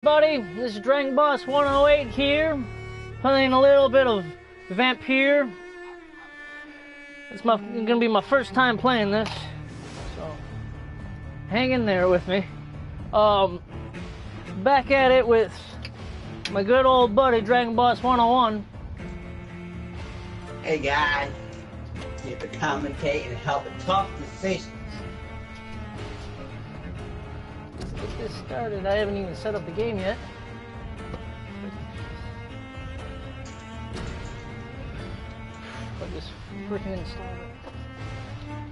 Buddy, this is Dragon Boss 108 here, playing a little bit of Vampyr. It's gonna be my first time playing this, so hang in there with me. Back at it with my good old buddy Dragon Boss 101. Hey guys, here to commentate and help with tough decisions. Let's get this started. I haven't even set up the game yet. I just freaking installed it.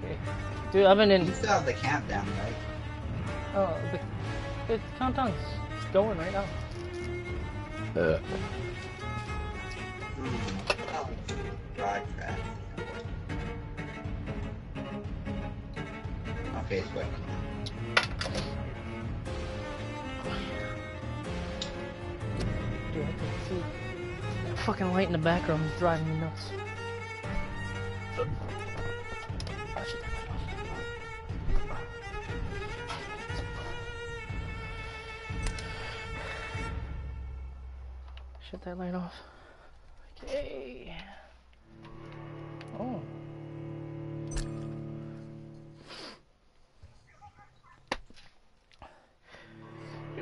Okay. Dude, I've been in. You still have the countdown, right? Oh, the countdown's going right now. Drive track. Okay, it's working. Dude, I can see that fucking light in the background is driving me nuts. Oh, shit, that light off. Shut that light off. Okay. Oh.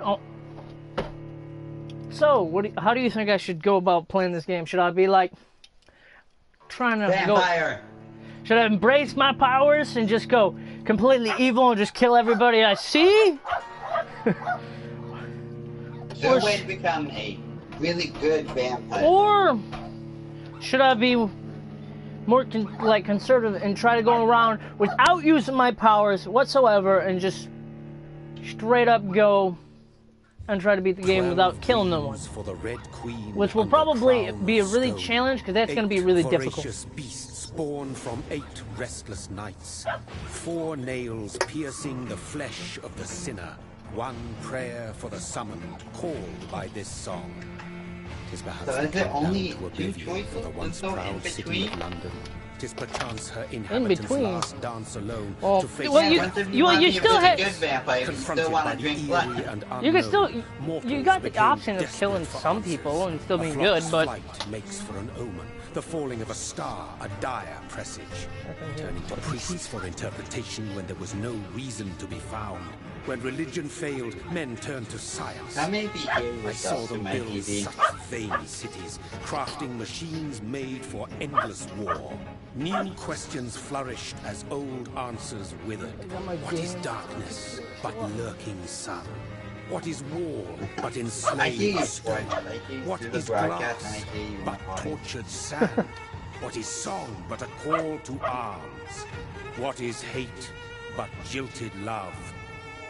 Oh. So, how do you think I should go about playing this game? Should I be like trying to Vampyr. Should I embrace my powers and just go completely evil and just kill everybody I see? So way to become a really good vampire. Or should I be more conservative and try to go around without using my powers whatsoever and just straight up go and try to beat the game without killing no one? For the Red Queen, which will probably be a really challenge, because that's going to be really difficult. Beasts born from 8 restless nights, 4 nails piercing the flesh of the sinner, 1 prayer for the summoned, called by this song. 'Tis perhaps so is it only to 2 oblivion for the once choices proud in city between? of London. 'Tis perchance her inhabitants' last dance alone to face you still have. Good vampire, you still want to drink blood. You can still. You got the option of killing some people and still being good, but. Flight makes for an omen. The falling of a star, a dire presage. Turning to priests for interpretation when there was no reason to be found. When religion failed, men turned to science. That may be I saw them build such vain cities, crafting machines made for endless war. New questions flourished as old answers withered. What is darkness but lurking sun? What is war but enslaved stone? What is glass but tortured sand? What is song but a call to arms? What is hate but jilted love?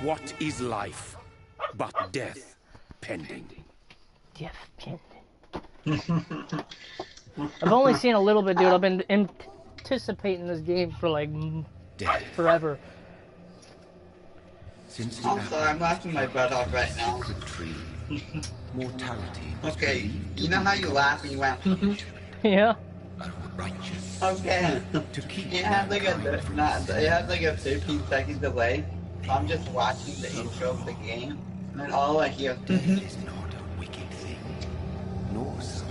What is life but death pending? Death pending. I've only seen a little bit, dude. I've been anticipating this game for like forever. Since I'm sorry, I'm laughing my butt off right now. Mortality. Okay, you know how you laugh and you went, Yeah. okay. It had like a 13-second delay. So I'm just watching the intro of the game, and then all I hear is not a wicked thing, nor some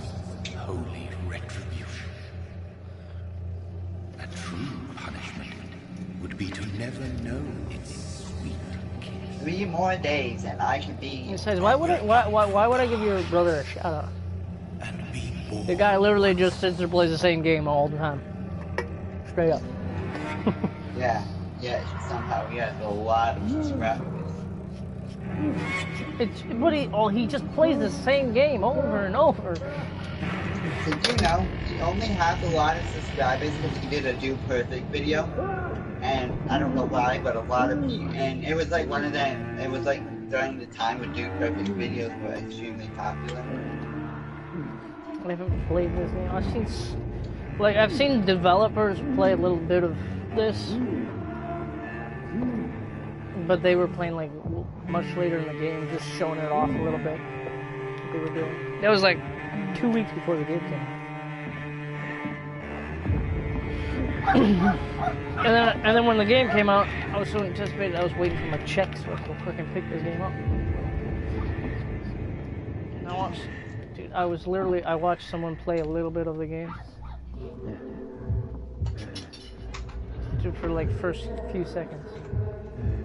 holy retribution. A true punishment would be to never know its sweet kiss. 3 more days and I can be. He says, why would I give your brother a shout out? And be born. The guy literally just sits there, plays the same game all the time. Straight up. Yeah, somehow he has a lot of subscribers. He just plays the same game over and over. Did you know he only has a lot of subscribers because he did a Do Perfect video? And I don't know why, but a lot of people, and it was like one of them, it was like during the time when Do Perfect videos were extremely popular. I haven't played this game. I've seen developers play a little bit of this, but they were playing like much later in the game, just showing it off a little bit. What they were doing. That was like 2 weeks before the game came out. And then when the game came out, I was so anticipated. I was waiting for my check so I could freaking pick this game up. Dude, I watched someone play a little bit of the game. Dude, for like first few seconds.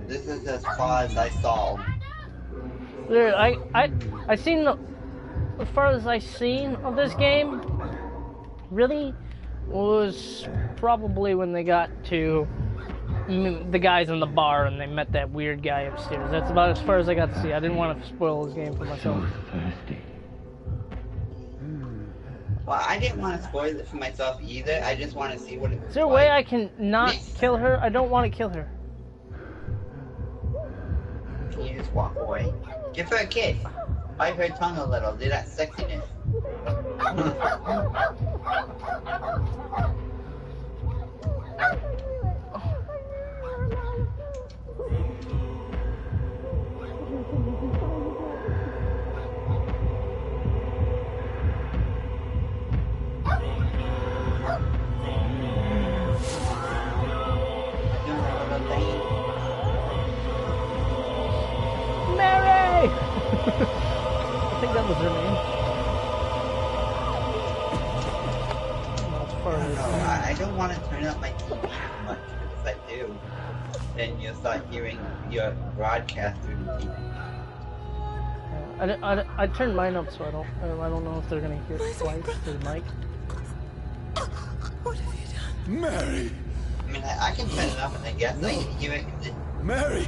This is as far as I saw. Literally, I seen as far as I seen of this game, really, was probably when they got to the guys in the bar and they met that weird guy upstairs. That's about as far as I got to see. I didn't want to spoil this game for myself. Well, I didn't want to spoil it for myself either. I just want to see what it's Is there a way I can not kill her? I don't want to kill her. Can you just walk away? Give her a kiss. Bite her tongue a little. Do that sexiness. Mary! I think that was her name. I don't want to turn up my TV too much, because if I do, then you'll start hearing your broadcast through the TV. I turned mine up so I don't know if they're gonna hear it twice through the mic. What have you done? Mary! I mean, I can turn it up and I guess I can hear it. Mary!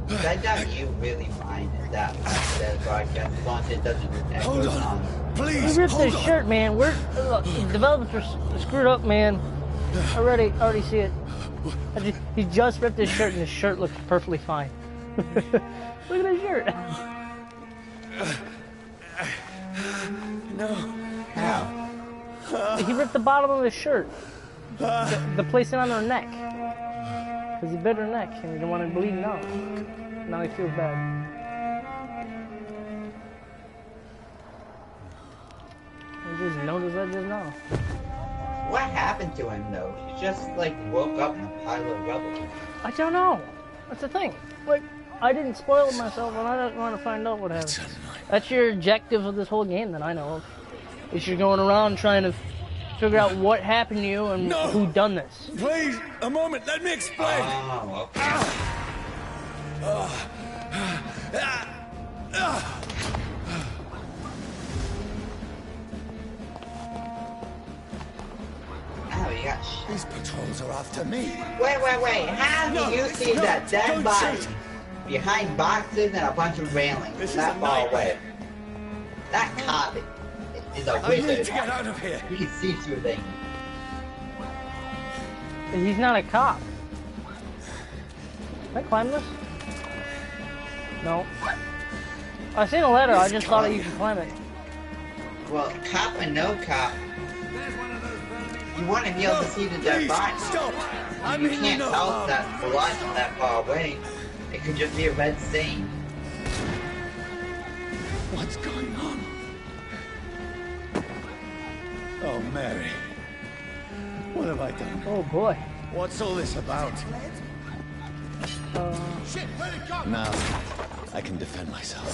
I doubt you really mind that broadcast as long as it doesn't echo on. Please, He ripped his shirt, man. The developers are screwed up, man. I already see it. He just ripped his shirt and his shirt looks perfectly fine. Look at his shirt. No. How? He ripped the bottom of his shirt. The place it on her neck. Because he bit her neck and he didn't want it bleeding out. Now he feels bad. I just noticed that just now. What happened to him though? He just like woke up in a pile of rubble. I don't know. That's the thing. Like, I didn't spoil it myself and I don't want to find out what happened. That's your objective of this whole game that I know of. Is you're going around trying to figure out what happened to you and who done this. Please, a moment, let me explain. Oh, okay. Oh, you got shit. These patrols are after me. Wait. How do you see that dead body behind boxes and a bunch of railings that far away? That cop is a I need wizard. to get out of here. He can see through things. He's not a cop. Can I climb this? No. I seen a ladder, I just thought that you could climb it. Well, cop and no cop, you want to be able to see the dead body. Stop! You can't tell if that's blood from that far away. It could just be a red stain. What's going on? Oh, Mary. What have I done? Oh boy. What's all this about? Now, I can defend myself.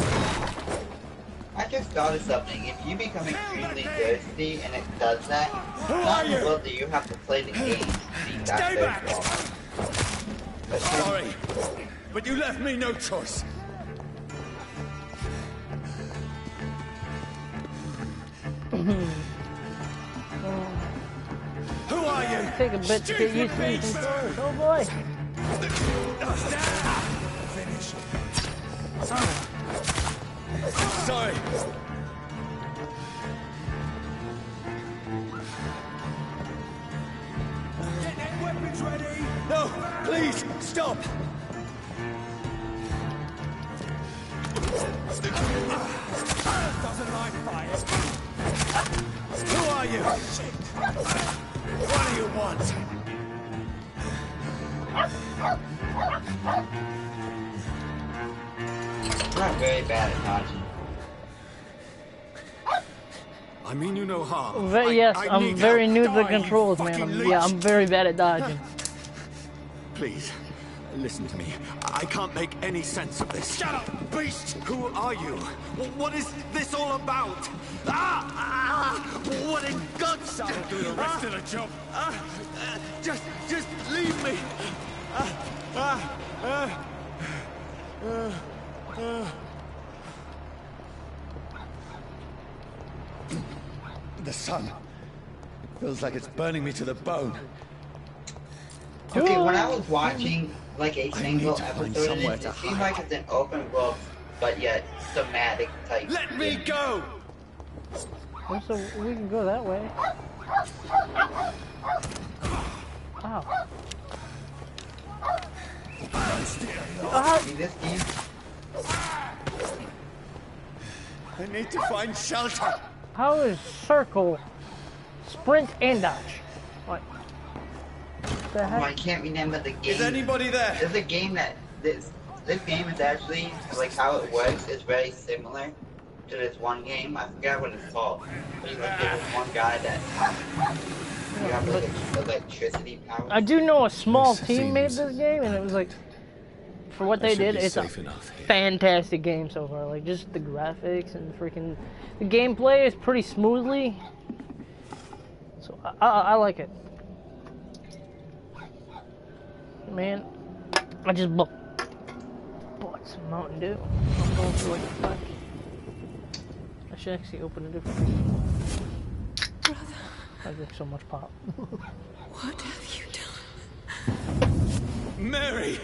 I just thought of something. If you become extremely thirsty and it does that, not only will you have to play the game to see that Stay back! thirst but Sorry, but you left me no choice. Who are you? Take a bit to get used to these controllers. Oh boy. Finished. Sorry. Get their weapons ready. No, please stop. Doesn't like fire. Who are you? What do you want? I'm not very bad at dodging. I mean you no harm. Yes, I I'm need very help. new to the Die, you controls, man. fucking Yeah, leech. I'm very bad at dodging. Please, Listen to me. I can't make any sense of this. Shut up, beast! Who are you? What is this all about? What in God's name? I'll do the rest of the job. Just leave me. The sun feels like it's burning me to the bone. Okay, when I was watching like a single need to find episode of somewhere this, to it seemed hide. like it's an open world, but yet thematic type. Let me game. go! So we can go that way. Wow. See this game? I need to find shelter. How is circle, sprint, and dodge? What? The Oh, heck? I can't remember the game. Is anybody there? There's a game that this game is actually like how it works is very similar to this one game. I forgot what it's called. But you like there was one guy that you have like electricity power. I do know a small This team made seems- this game, and it was like, for what I they should did, be it's a safe enough here. fantastic game so far. Like, just the graphics and freaking the gameplay is pretty smoothly. So I like it. Man, I just bought some Mountain Dew. I'm going through like a flash. I should actually open a different one. Brother, I drink so much pop. what have you done? Mary!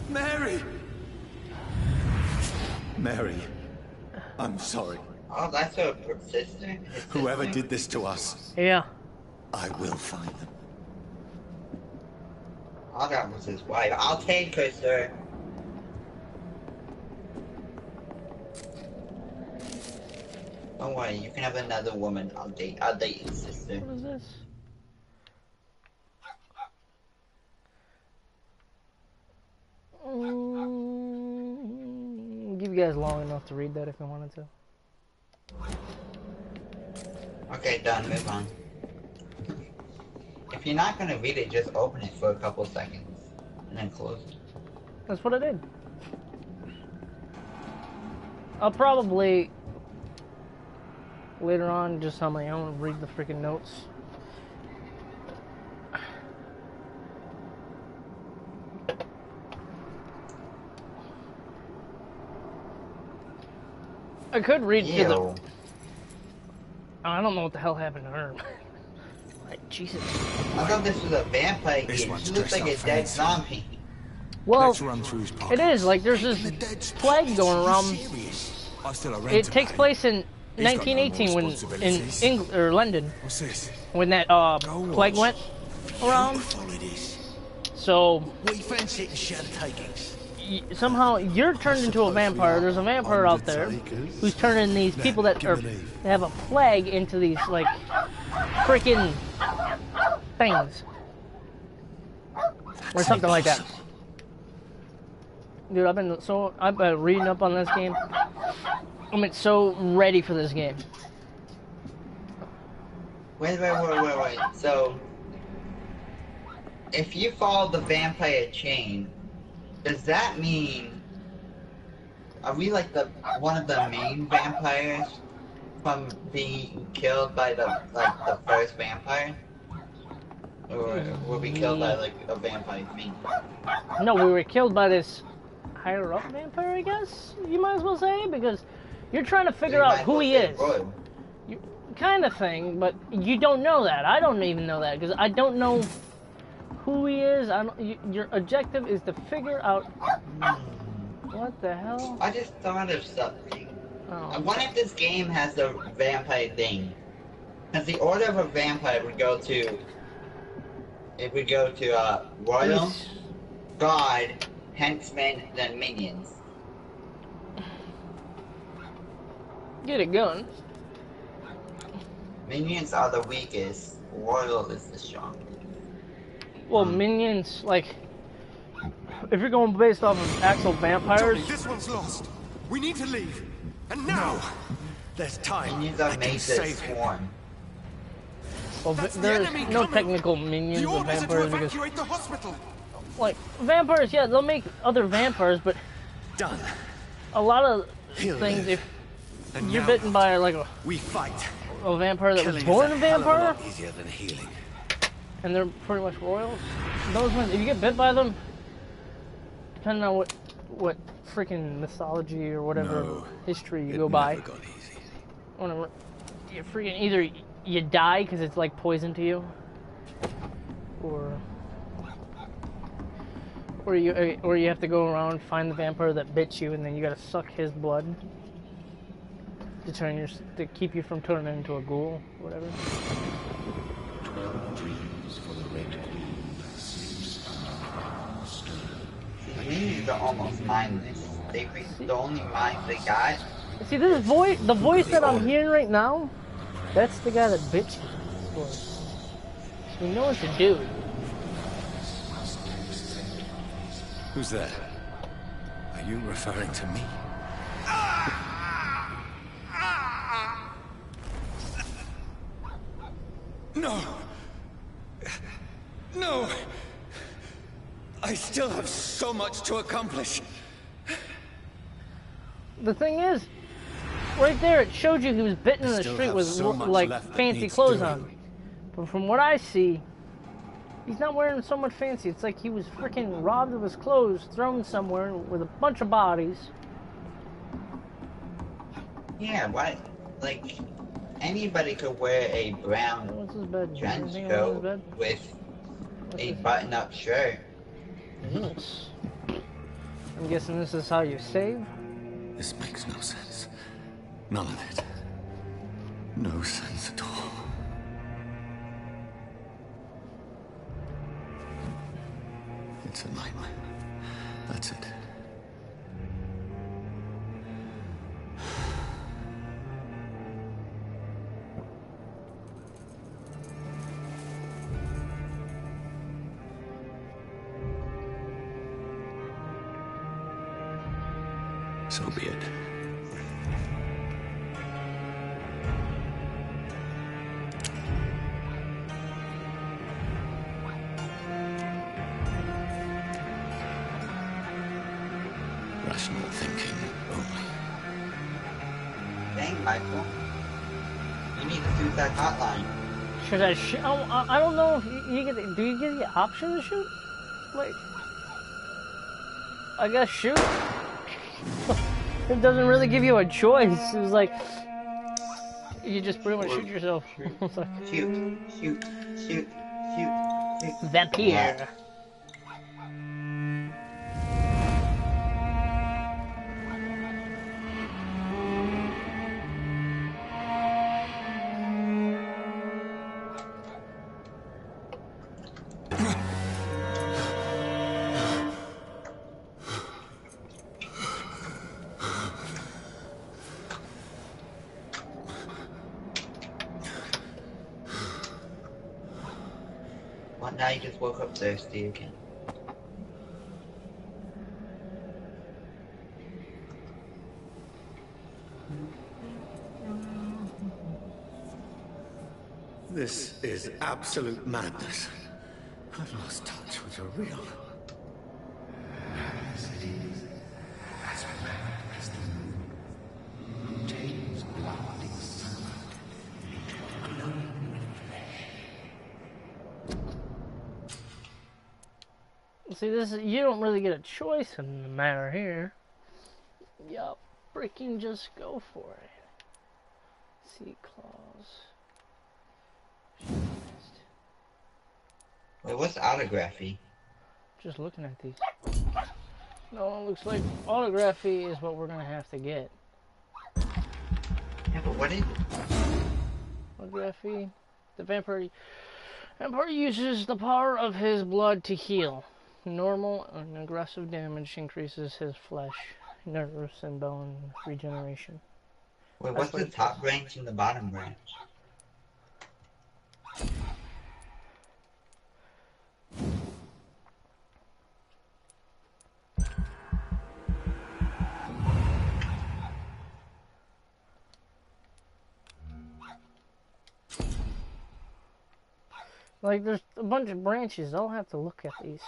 Mary! Mary, I'm sorry. Oh, that's her sister? His Whoever sister? did this to us, Yeah. I will find them. Oh, that was his wife. I'll take her, sir. Don't worry, you can have another woman. I'll date your sister. What is this? Give you guys long enough to read that if you wanted to. Okay, done. Move on. If you're not gonna read it, just open it for a couple seconds and then close it. That's what I did. I'll probably later on just on my own read the freaking notes. I could read through the. Ew. I don't know what the hell happened to her. Like, Jesus. I thought this was a vampire This game. one's She looks like a dressed up dead fancy. zombie. Well, Let's run through his it pockets. is like there's this The dead's plague going around. I still have rent It to takes pay. place in He's got no more 1918 when in responsibilities. England or London What's this? when that plague went around. Beautiful it is. So What you fancy eating shell takings? somehow you're turned into a vampire. There's a vampire out there who's turning these people that are have a plague into these like freaking things or something like that. Dude, I've been reading up on this game. I'm so ready for this game. Wait. So, if you follow the vampire chain, does that mean are we like one of the main vampires from being killed by the first vampire, or were we killed by like a vampire fiend? No, we were killed by this higher up vampire, I guess you might as well say, because you're trying to figure out who he is. Kind of thing, but you don't know that. I don't even know that because I don't know who he is. Your objective is to figure out what the hell. I just thought of something. I Oh, wonder if this game has the vampire thing. Because the order of a vampire would go to royal, god, henchmen, then minions. get a gun. Minions are the weakest. Royal is the strongest. Well, minions, like, if you're going based off of actual vampires, Johnny, this one's lost. We need to leave. And now! There's time. Minions are I can made to save him. swarm. Well, That's the there's enemy no coming. technical minions The of orders are to vampires because, evacuate the hospital. like, vampires, yeah, they'll make other vampires, but Done. a lot of He'll things, live. if And you're now bitten by, like, we fight. a vampire that was Killing born is a a hell of a vampire, lot easier than healing. and they're pretty much royals, those ones, if you get bit by them, depending on what freaking mythology or whatever No, history you it go by, never got easy. whenever you freaking either you die because it's like poison to you, or you have to go around find the vampire that bit you, and then you gotta suck his blood to keep you from turning into a ghoul, or whatever. 12 dreams for the Red Queen that sleeps The minions are almost mindless. The only mind they got. See, this voice, the voice that I'm hearing right now, that's the guy that bit you. We know what to do. Who's that? Are you referring to me? No! No! I still have so much to accomplish. The thing is, right there, it showed you he was bitten in the Still street have with so much like left that fancy needs clothes doing. on. But from what I see, he's not wearing so much fancy. It's like he was freaking robbed of his clothes, thrown somewhere with a bunch of bodies. Yeah, what? Like, anybody could wear a brown What's his bed? trench Anything on his coat bed? with What's a this? button-up shirt. Yes. I'm guessing this is how you save? This makes no sense. None of it. No sense at all. It's a nightmare. That's it. So be it. Rational thinking only. Dang, Michael. You need to shoot that hotline. Should I shoot? I don't know if you get. Do you get the option to shoot? Like, I guess shoot. It doesn't really give you a choice. It's like you just pretty much shoot yourself. It's like Shoot, shoot, shoot, shoot, shoot. Vampyr. Well, now you just woke up thirsty again. This is absolute madness. I've lost touch with the real. See, you don't really get a choice in the matter here. Yup, freaking just go for it. See clause. Wait, what's autography? Just looking at these. No, it looks like autography is what we're gonna have to get. Yeah, but what is it? Autography. The vampire uses the power of his blood to heal. Normal and aggressive damage increases his flesh, nerves, and bone regeneration. Wait, what's the top branch and the bottom branch? Like, there's a bunch of branches. I'll have to look at these.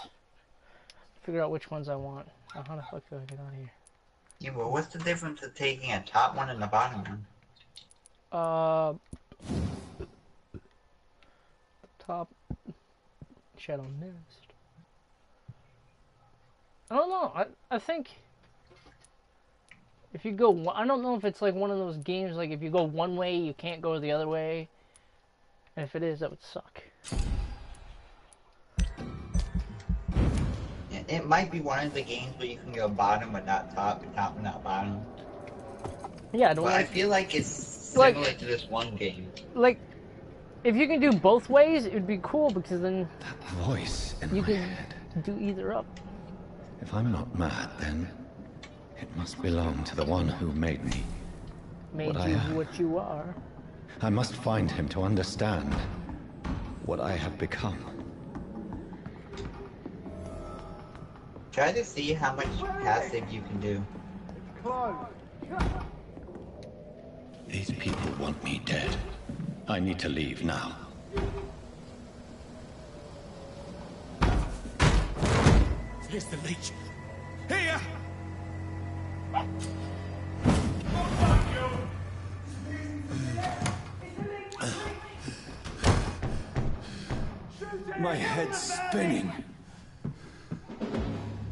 Figure out which ones I want. Oh, how the fuck do I get out of here? Yeah, well, what's the difference of taking a top one and a bottom one? Top Shadow Nest. I don't know. I think if you go, I don't know if it's like one of those games like if you go one way, you can't go the other way. And if it is, that would suck. It might be one of the games where you can go bottom but not top, and top but not bottom. Yeah, I don't. But I feel like it's similar to this one game. Like, if you can do both ways, it would be cool because then That voice in you my can head. do either up. If I'm not mad, then it must belong to the one who made me. Made What I you am. what you are. I must find him to understand what I have become. Try to see how much passive you can do. These people want me dead. I need to leave now. Here's the leech. Here! My head's spinning.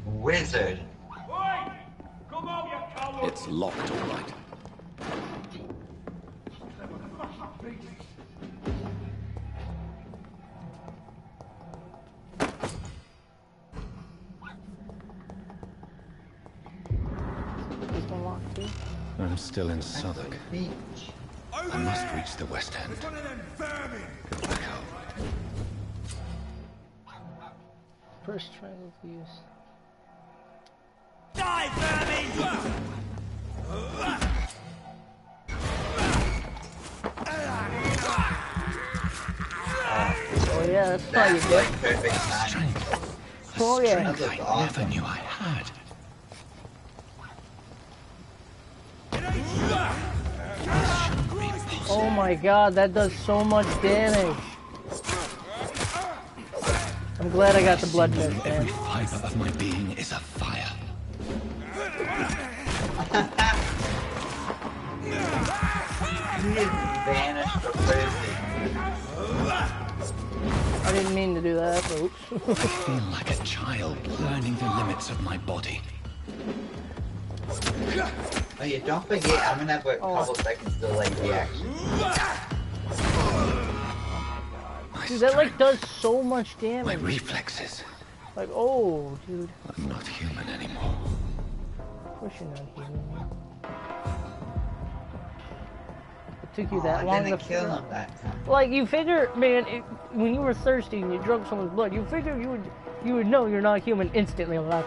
Wizard. It's locked, all right. This one locked too. I'm still in Southwark. Beach. I must reach the West End. Go back home. First triangle to use. Die, vermin! Oh yeah, that's how you That's do it. like perfect timing. Strength. Oh yeah. That Strength looks I never awesome. knew I had. Oh my god, that does so much damage. I'm glad I got the blood test, Every man. fiber of my being is afire. He is vanished for perfect. I didn't mean to do that, but oops. I feel like a child learning the limits of my body. Oh yeah, don't forget, I'm gonna have a couple seconds to like reaction. My Dude, that like strength, does so much my damage. reflexes. Like, oh, dude. I'm not human anymore. Of course you're not human. It took you Oh, that I long to didn't kill figure him that time. Like, you figure, man, when you were thirsty and you drunk someone's blood, you figure you would know you're not human instantly. Like,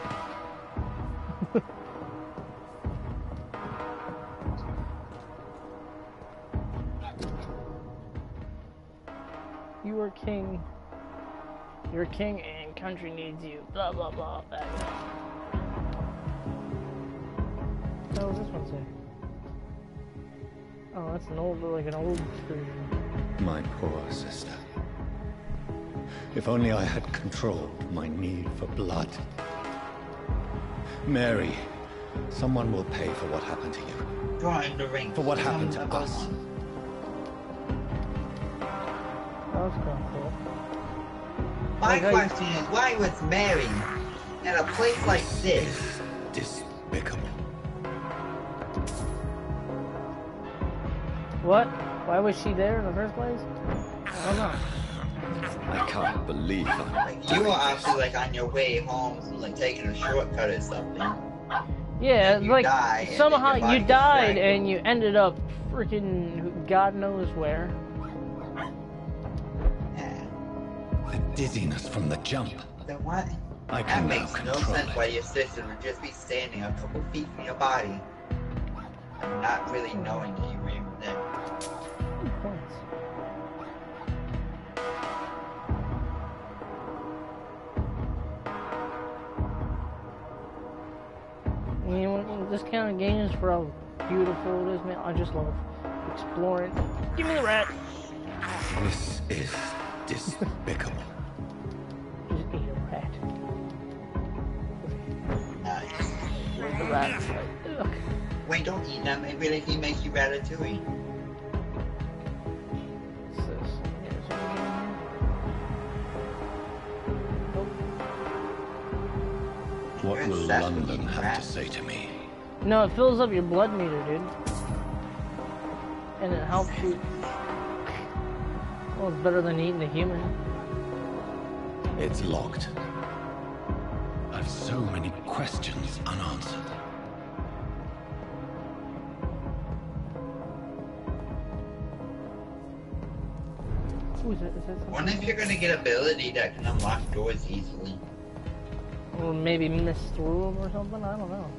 you are king. You're king and country needs you. Blah blah blah. Back up. What does this one say? Oh, that's an old version. My poor sister. If only I had controlled my need for blood. Mary, someone will pay for what happened to you. Drawing the ring. For what happened to us. That was kind of cool. My Okay. question is, why was Mary at a place like this? Despicable. What? Why was she there in the first place? I don't know. I can't believe I'm Like, you were obviously like on your way home, so, like taking a shortcut or something. Yeah, And you like die, and somehow then your body you gets died strangled. and you ended up freaking God knows where. Yeah. the dizziness from the jump. Then what? I That can now makes no control sense it. why your sister would just be standing a couple feet from your body and not really knowing that you were even there. Good points. You know, this kind of game is for how beautiful it is, man. I just love exploring. Give me the rat. This is Despicable. Just eat a rat. Nice. Where's the rat? Ugh. Wait, don't eat them. It really makes you ratatouille. What's this? Here's what we got. What You're will obsessed with London eating have rats. to say to me? No, it fills up your blood meter, dude. And it helps you. Well, it's better than eating a human. It's locked. I've so many questions unanswered. Ooh, is that something? Wonder if you're gonna get ability that can unlock doors easily. Or maybe miss through them or something? I don't know.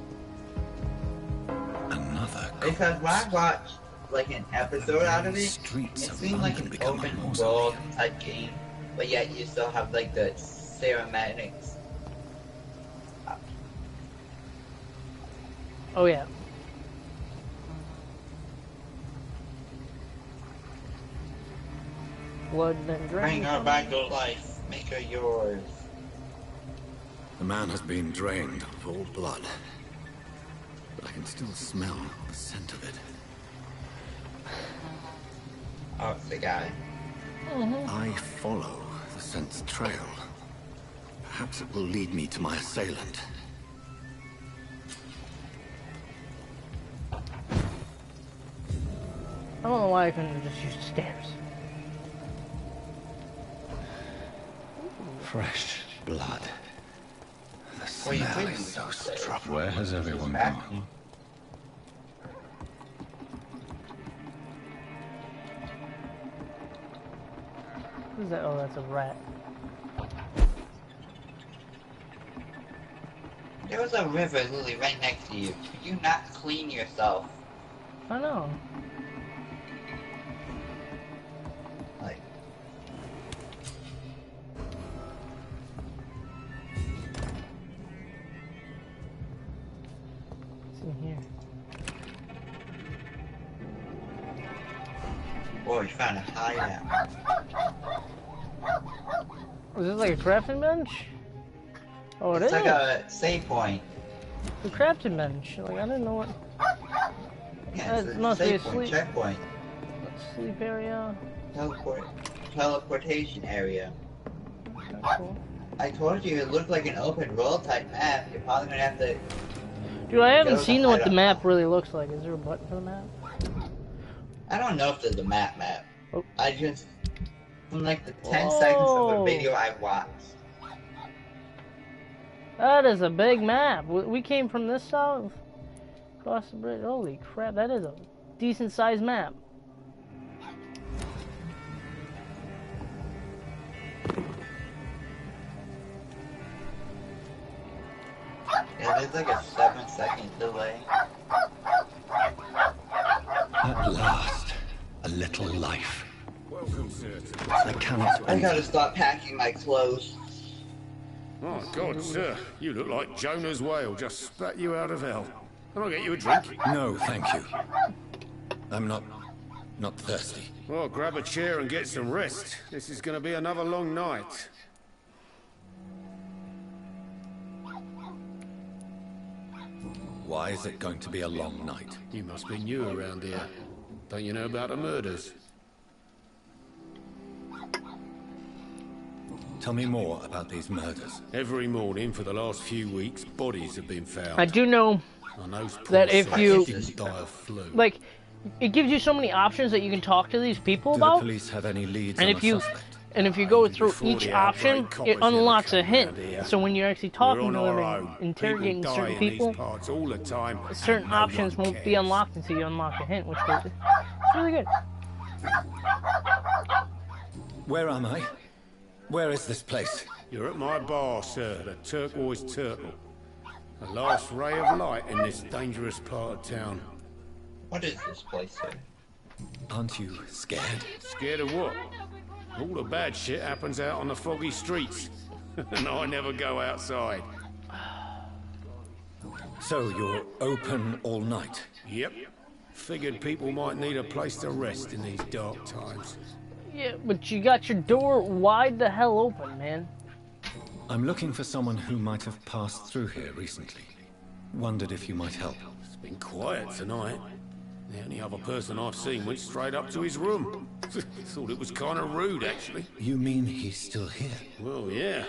Another Because when I watched like an episode out of it, it streets of seemed like London an become a open mausoleum. world type game, but yet you still have like the ceremonics. Oh, yeah. Blood then Bring drain. her back to life. Make her yours. The man has been drained of all blood, but I can still smell the scent of it. Oh, it's the guy. I follow the scent's trail. Perhaps it will lead me to my assailant. I don't know why I couldn't just use the stairs. Fresh blood. The Well, you smell couldn't is so use the stairs. strong. Where has everyone gone? What is that? Oh, that's a rat. There was a river literally right next to you. Could you not clean yourself? I know. Like, What's in here? whoa, you found a hideout. Was this like a crafting bench? Oh, it It's is. like a save point. The crafting bench. Like, I didn't know what. Yeah, it's It a must be save a point, sleep- checkpoint, Sleep area. teleportation area. Okay, cool. I told you it looked like an open world type map. You're probably gonna have to. Dude, I haven't Go to seen the what the hideout. map really looks like. Is there a button for the map? I don't know if there's a map. Oh. I just from like the 10 seconds of Whoa. a video I watched. That is a big map. We came from this south. Across the bridge. Holy crap, that is a decent sized map. Yeah, there's like a 7-second delay. At last, a little life. Welcome, sir. I cannot I enter. gotta stop packing my clothes. Oh, God, sir. You look like Jonah's whale just spat you out of hell. Can I get you a drink? No, thank you. I'm not thirsty. Well, grab a chair and get some rest. This is going to be another long night. Why is it going to be a long night? You must be new around here. Don't you know about the murders? Tell me more about these murders. Every morning for the last few weeks, bodies have been found. I do know, And those that poor if souls you- didn't die of flu. like, it gives you so many options that you can talk to these people Do the about. police have any leads And on if a you suspect? and if you go through Before each the option, outbreak, coppers it never unlocks a came hint. round here. So when you're actually We're talking on to our them own. and interrogating People die certain in people, these parts all the time. certain and no options one won't be cares. unlocked until you unlock a hint, which is it's really good. Where am I? Where is this place? You're at my bar, sir, the Turquoise Turtle. The last ray of light in this dangerous part of town. What is this place, sir? Aren't you scared? Scared of what? All the bad shit happens out on the foggy streets. And I never go outside. So you're open all night? Yep. Figured people might need a place to rest in these dark times. Yeah, but you got your door wide the hell open, man. I'm looking for someone who might have passed through here recently. Wondered if you might help. It's been quiet tonight. The only other person I've seen went straight up to his room. Thought it was kind of rude, actually. You mean he's still here? Well, yeah.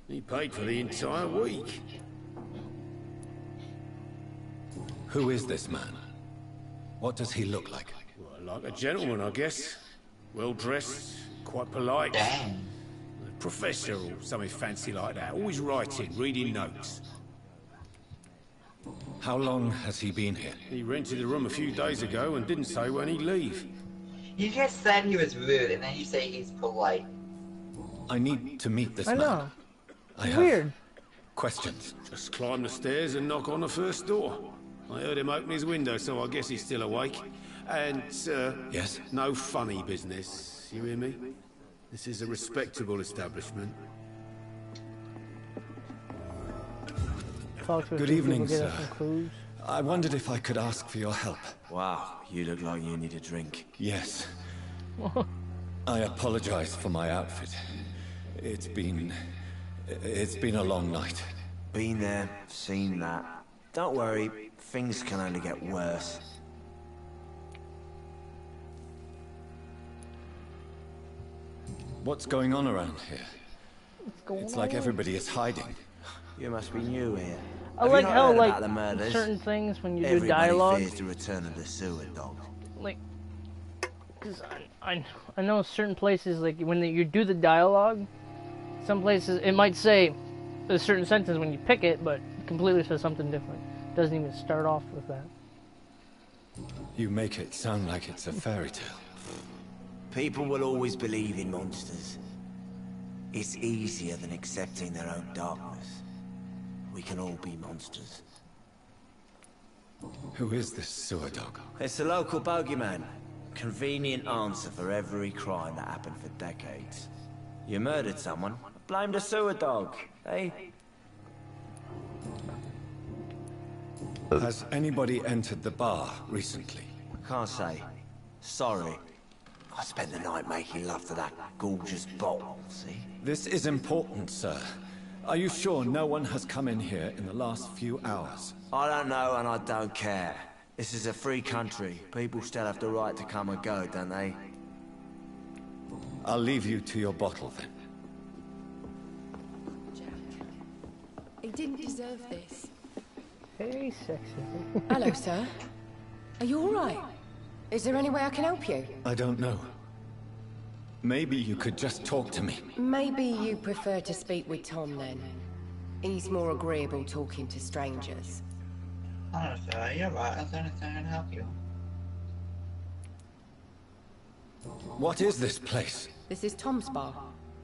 He paid for the entire week. Who is this man? What does he look like? Well, like a gentleman, I guess. Well-dressed, quite polite. Damn. A professor or something fancy like that. Always writing, reading notes. How long has he been here? He rented the room a few days ago and didn't say when he'd leave. You just said he was rude, and then you say he's polite. I need to meet this I man. know. I have Weird. questions. Just climb the stairs and knock on the first door. I heard him open his window, so I guess he's still awake. And, Yes? no funny business. You hear me? This is a respectable establishment. Talk to a Good few evening, people, get sir. us some clues. I wondered if I could ask for your help. Wow, you look like you need a drink. Yes. I apologize for my outfit. It's been a long night. Been there, seen that. Don't worry, things can only get worse. What's going on around here? It's like everybody is hiding. You must be new here. I Have you like not how, heard like, about the murders? certain things when you do Everybody dialogue, fears the return of the sewer dog. like, because I know certain places, like, when you do the dialogue, some places, it might say a certain sentence when you pick it, but it completely says something different. Doesn't even start off with that. You make it sound like it's a fairy tale. People will always believe in monsters. It's easier than accepting their own darkness. We can all be monsters. Who is this sewer dog? It's a local bogeyman. Convenient answer for every crime that happened for decades. You murdered someone, blame the sewer dog, eh? Has anybody entered the bar recently? Can't say. Sorry. I spent the night making love to that gorgeous bottle, see? This is important, sir. Are you sure no one has come in here in the last few hours? I don't know and I don't care. This is a free country. People still have the right to come and go, don't they? I'll leave you to your bottle then. He didn't deserve this. Hey, sexy. Hello, sir. Are you all right? Is there any way I can help you? I don't know. Maybe you could just talk to me. Maybe you prefer to speak with Tom, then. He's more agreeable talking to strangers. Oh, sir, you're right. I was gonna try and help you. What is this place? This is Tom's bar,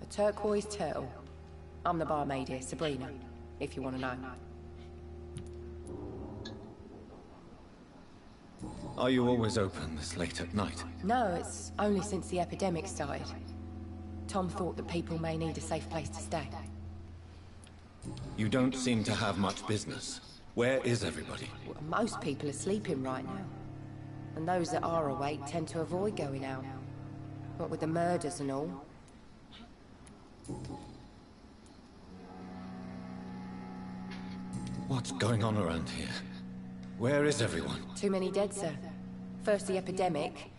a turquoise turtle. I'm the barmaid here, Sabrina, if you want to know. Are you always open this late at night? No, it's only since the epidemic started. Tom thought that people may need a safe place to stay. You don't seem to have much business. Where is everybody? Well, most people are sleeping right now. And those that are awake tend to avoid going out. What with the murders and all. What's going on around here? Where is everyone? Too many dead, sir. First the epidemic,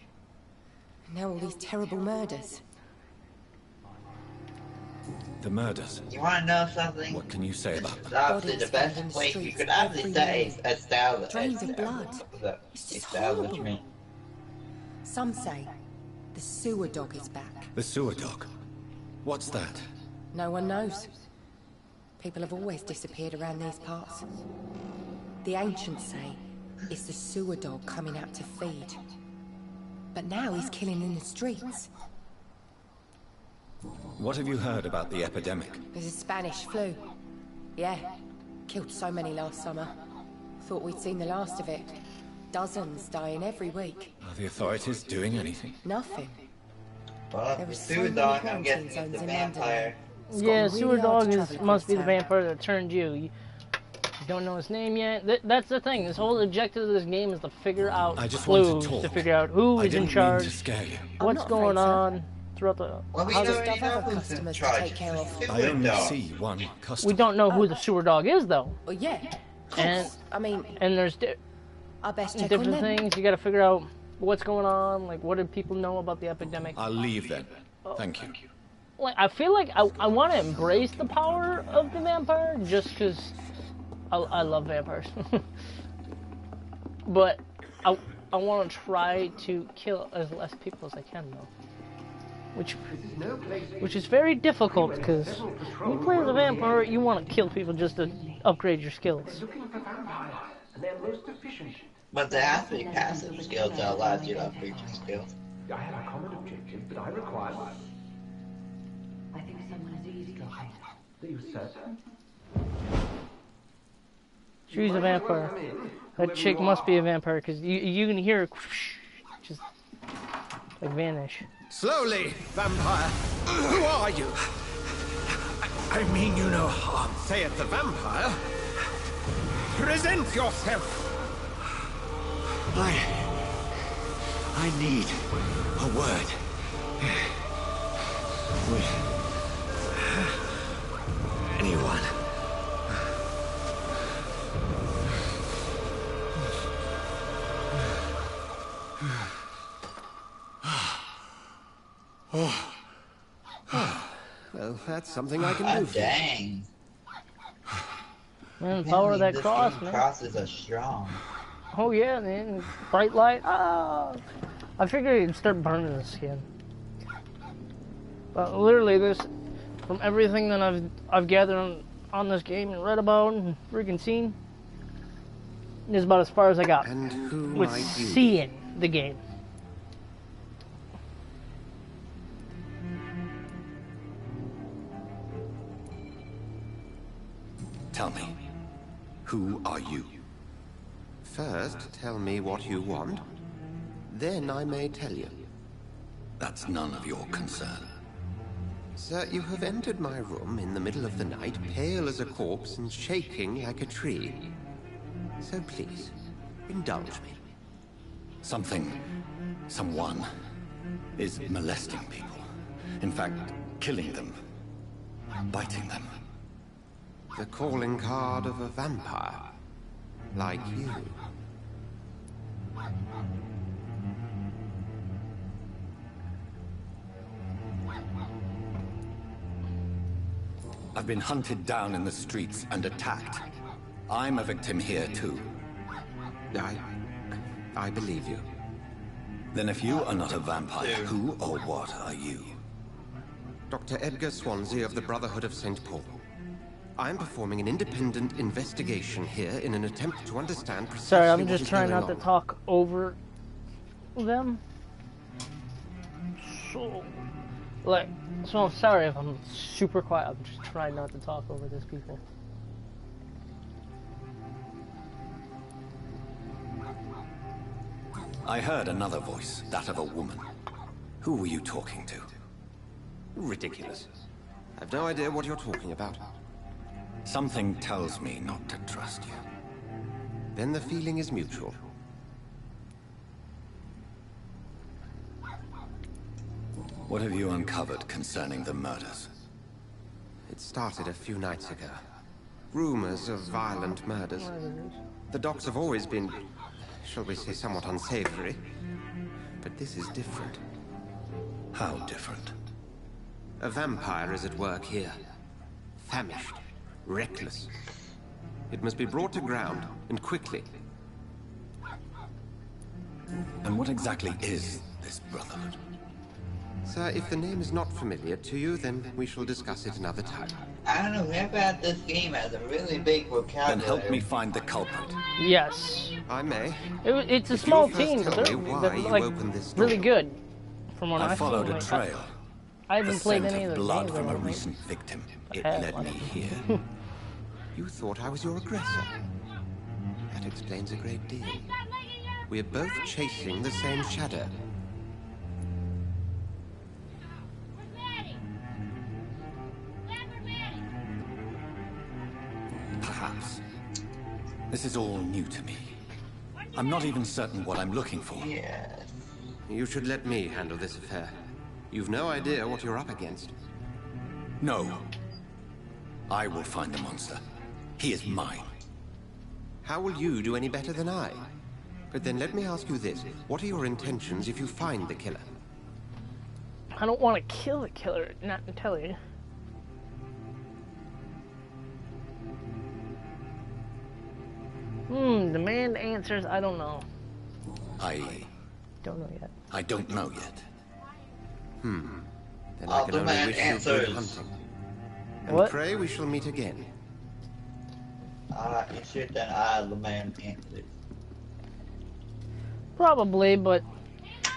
now all these terrible murders. The murders. You wanna know something? What can you say about It's them? obviously the Bodies best found in the place you streets could actually every say year. establishment. Drains of blood. It's just Establishment. Some say the sewer dog is back. The sewer dog. What's that? No one knows. People have always disappeared around these parts. The ancients say it's the sewer dog coming out to feed. But now he's killing in the streets. What have you heard about the epidemic? There's a Spanish flu. Yeah, killed so many last summer. Thought we'd seen the last of it. Dozens dying every week. Are the authorities doing anything? Nothing. Well, There the was so sewer many dog, I'm quarantine guessing it's zones the in London. vampire. It's Yeah, gotten sewer really hard dog to is travel must be the across town. vampire that turned you. You don't know his name yet. That's the thing. This whole objective of this game is to figure out I just want clues, to talk. to figure out who I is in didn't mean charge, to scare you. I'm what's not going afraid, sir. on. throughout the. Well, we I'll don't just know have other who's in customers to charge. take care of. I only Dog. see one We customer. don't know who the sewer dog is, though. Well, yeah. Of And- course. I mean, And there's I best check on different them. things. You got to figure out what's going on. Like, what do people know about the epidemic? I'll leave then. Thank you. Like, I feel like I want to embrace the power of the vampire just because I love vampires. But I want to try to kill as less people as I can, though. Which is very difficult because when you play as a vampire, you want to kill people just to upgrade your skills. But there has to be passive skills that allows you to upgrade your skills. I had a common objective, but I require... I think someone is eavesdropping. Are you certain? She's a vampire. That chick must be a vampire because you can hear her just like vanish. Slowly, vampire. Who are you? I mean you no harm. Saith the vampire. Present yourself. I need a word. With anyone. Well, that's something I can do for you. Dang. Man, the power of that This cross, game man. crosses are strong. Oh yeah, man. Bright light. Ah. I figured you'd start burning the skin. But literally, this, from everything that I've gathered on this game and read about and freaking seen, is about as far as I got And who with might you be? seeing the game. Tell me, who are you? First, tell me what you want. Then I may tell you. That's none of your concern. Sir, you have entered my room in the middle of the night, pale as a corpse and shaking like a tree. So please, indulge me. Someone is molesting people. In fact, killing them. Biting them. The calling card of a vampire. Like you. I've been hunted down in the streets and attacked. I'm a victim here too. I believe you. Then if you are not a vampire, who or what are you? Dr. Edgar Swansea of the Brotherhood of St. Paul. I'm performing an independent investigation here in an attempt to understand precisely Sorry, I'm what just is trying going not to on. talk over them. So I'm sorry if I'm super quiet. I'm just trying not to talk over these people. I heard another voice, that of a woman. Who were you talking to? Ridiculous. I've no idea what you're talking about. Something tells me not to trust you. Then the feeling is mutual. What have you uncovered concerning the murders? It started a few nights ago. Rumors of violent murders. The docks have always been, shall we say, somewhat unsavory. But this is different. How different? A vampire is at work here. Famished. Reckless. It must be brought to ground, and quickly. And what exactly is this brotherhood? Sir, if the name is not familiar to you, then we shall discuss it another time. I don't know, whoever had this game has a really big vocabulary. Then help me find the culprit. Yes. I may. It's a If small you'll first team, but tell they're, me why they're you like opened this door. really good. From what I I've followed seen, a like, trail. I haven't The played scent any of of the blood games. from I a don't think. recent victim. It have, led I me don't here. You thought I was your aggressor. That explains a great deal. We're both chasing the same shadow. Perhaps. This is all new to me. I'm not even certain what I'm looking for. Yes. You should let me handle this affair. You've no idea what you're up against. No. I will find the monster. He is mine. How will you do any better than I? But then let me ask you this. What are your intentions if you find the killer? I don't want to kill the killer, not to tell you. Demand answers, I don't know. I don't know yet. I don't know yet. Then I can only wish you good hunting. And What? pray we shall meet again. Shit, then I demand answers. Probably, but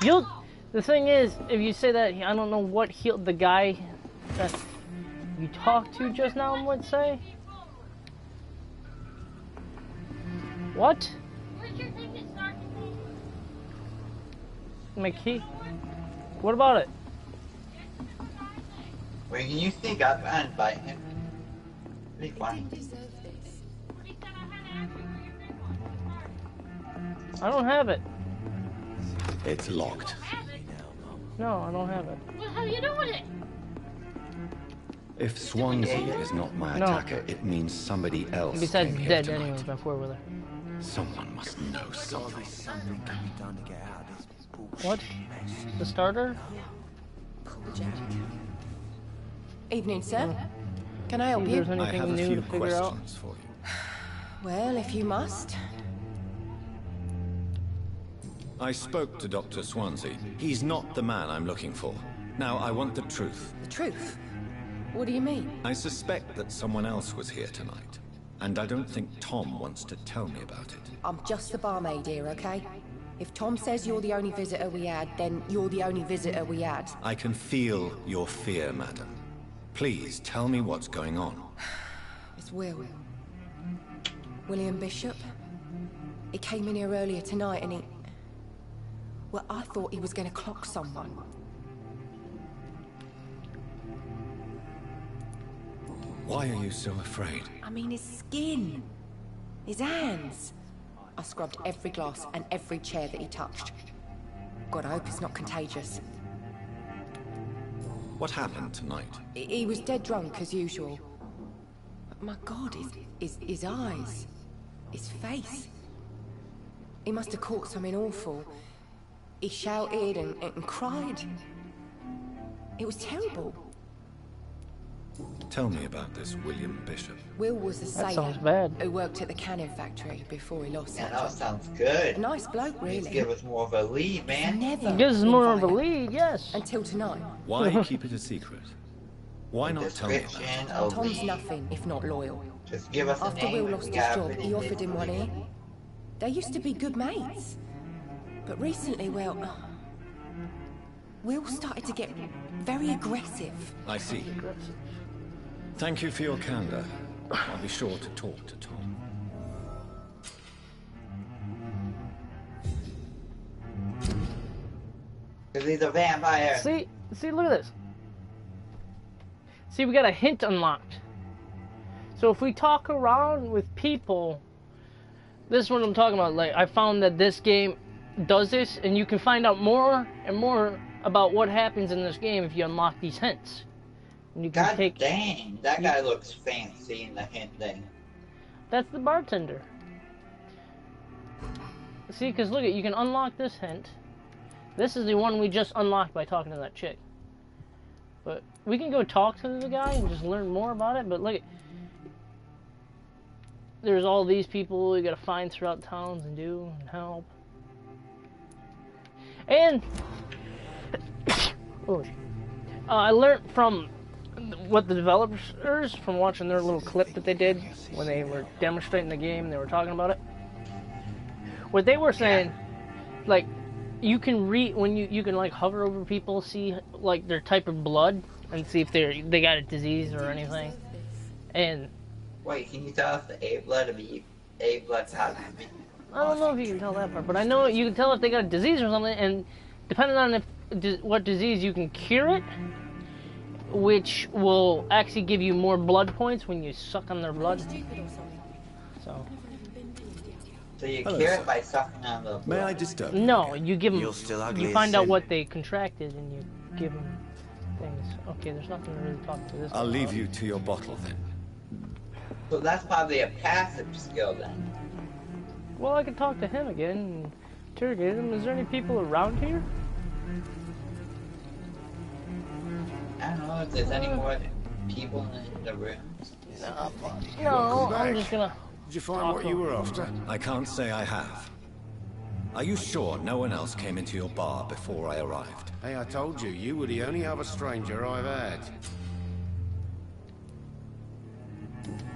you'll. The thing is, if you say that, I don't know what the guy that you talked to just now would say. What? My key. What about it? Wait, can you sneak up and bite him? Be fine. I don't have it. It's locked. No, I don't have it. Well, how are you doing it? If Swansea is not my attacker, it means somebody else. Besides came here dead tonight. anyways before we're there. Someone must know something. What? The starter? Evening, sir. Can I help If you? there's I have anything a new few to figure out. questions for you. Well, if you must. I spoke to Dr. Swansea. He's not the man I'm looking for. Now, I want the truth. The truth? What do you mean? I suspect that someone else was here tonight. And I don't think Tom wants to tell me about it. I'm just the barmaid here, okay? If Tom says you're the only visitor we had, then you're the only visitor we had. I can feel your fear, madam. Please tell me what's going on. It's Will. William Bishop. He came in here earlier tonight and he... Well, I thought he was going to clock someone. Why are you so afraid? I mean, his skin. His hands. I scrubbed every glass and every chair that he touched. God, I hope it's not contagious. What happened tonight? He was dead drunk, as usual. But my God, his eyes. His face. He must have caught something awful. He shouted and cried. It was terrible. Tell me about this William Bishop. Will was a That sailor sounds bad. who worked at the cannon factory before he lost Yeah, that that job. sounds good. A nice bloke, Please really. give us more of a lead, man. Never Gives us more of a been lead, yes. violent until tonight. Why keep it a secret? Why not tell me about Description, it? a Tom's lead. nothing if not loyal. Just give us a After name Will and lost we his got job, pretty he offered him one good. ear. They used to be good mates. But recently, well, Will started to get very aggressive. I see. Thank you for your candor. I'll be sure to talk to Tom. Because he's a vampire. See, look at this. See, we got a hint unlocked. So if we talk around with people, this is what I'm talking about. Like, I found that this game does this, and you can find out more and more about what happens in this game if you unlock these hints. And you can God take. dang, that guy looks fancy in the hint thing. That's the bartender. See, because look at, you can unlock this hint. This is the one we just unlocked by talking to that chick. But we can go talk to the guy and just learn more about it. But look at, there's all these people you gotta find throughout towns and do and help. And I learned from what the developers, from watching their little clip that they did when they were demonstrating the game, they were talking about it. What they were saying, like, you can read when you can like hover over people, see like their type of blood, and see if they got a disease or anything. And wait, can you tell us the A blood of B? A blood type of B? I don't know if you can tell that part, but I know you can tell if they got a disease or something, and depending on what disease, you can cure it, which will actually give you more blood points when you suck on their blood. So you Hello, cure sir. it by sucking on the blood. May I disturb you? No, you give them. You're still ugly You as find out sin. what they contracted, and you give him things. Okay, there's nothing to really talk to this guy I'll leave about. you to your bottle then. So that's probably a passive skill then. Well, I could talk to him again and interrogate him. Is there any people around here? I don't know if there's any more people in the rooms. No, I'm just gonna... Did you find what you were after? I can't say I have. Are you sure no one else came into your bar before I arrived? Hey, I told you, you were the only other stranger I've had.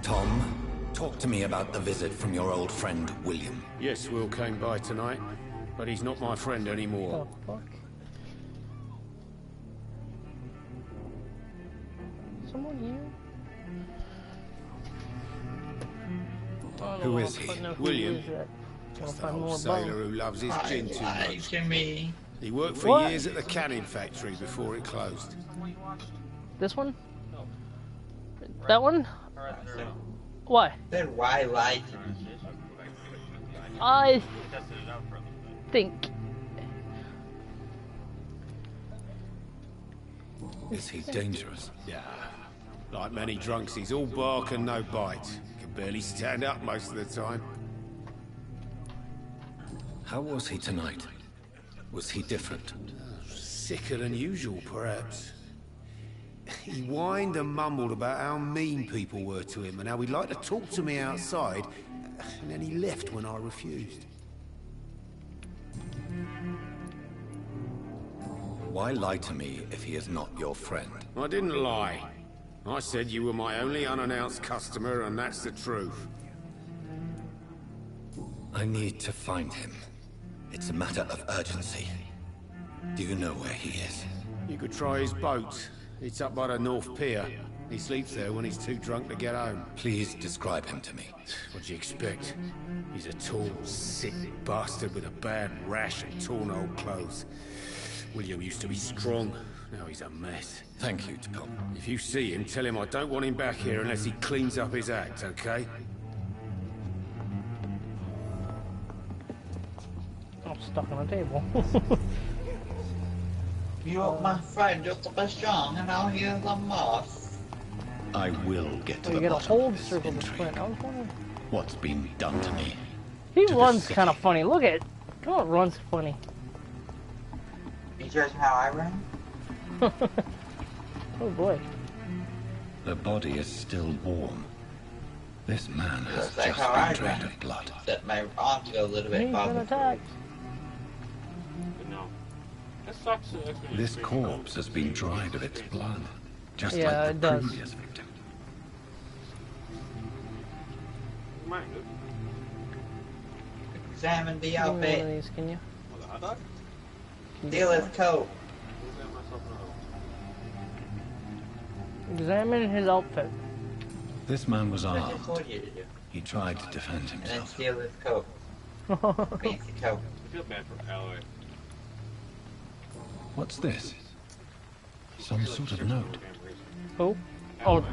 Tom, talk to me about the visit from your old friend, William. Yes, Will came by tonight, but he's not my friend anymore. Oh, fuck. Someone here? Who is he? William. Just Just an old sailor who loves his gin too much. Jimmy. He worked for What? years at the canning factory before it closed. This one? That one? Why? Said why lie to me? I think... Is he dangerous? Yeah. Like many drunks, he's all bark and no bite. Can barely stand up most of the time. How was he tonight? Was he different? Sicker than usual, perhaps. He whined and mumbled about how mean people were to him and how he'd like to talk to me outside, and then he left when I refused. Why lie to me if he is not your friend? I didn't lie. I said you were my only unannounced customer, and that's the truth. I need to find him. It's a matter of urgency. Do you know where he is? You could try his boat. It's up by the North Pier. He sleeps there when he's too drunk to get home. Please describe him to me. What do you expect? He's a tall, sick bastard with a bad rash and torn old clothes. William used to be strong. Now he's a mess. Thank you, Tom. If you see him, tell him I don't want him back here unless he cleans up his act, okay? I'm stuck on a table. You're my friend, you're super strong, and now here's a moss. I will get to You the get a bottom of hold this circle to intrigue. sprint. I was wondering... What's been done to me? He To the runs city. kind of funny. Look at it. Come on, runs funny. You judge how I run? Oh boy. The body is still warm. This man has Looks like just how been I drained run. of blood. Except my arms go a little bit He's been farther. attacked. This corpse has been dried of its blood, just Yeah, like it the does. previous victim. Examine the Give me one of outfit. these, can you? Steal his coat. Examine his outfit. This man was That's what I armed. told you to do. He tried to defend And then himself. steal his coat. Fancy coat. I feel bad for Alloy. What's this? Some sort of note. Oh. Oh.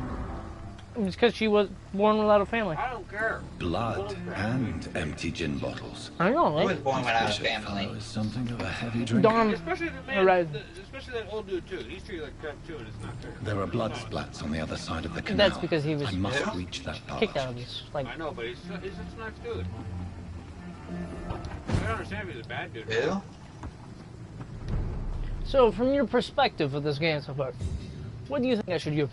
It's because she was born without a family. I don't care. Blood and empty gin bottles. I know, Who was right? born without a Bishop family? fellow is something of a heavy drinker. Darn. Especially the man, Right. especially that old dude too. He's treated like crap too, and it's not fair. There are blood splats on the other side of the canal. That's because he was I must reach that kicked barge. out of his, like, I know, but he's a nice dude. I don't understand if he's a bad dude. Who? So, from your perspective of this game so far, what do you think I should do?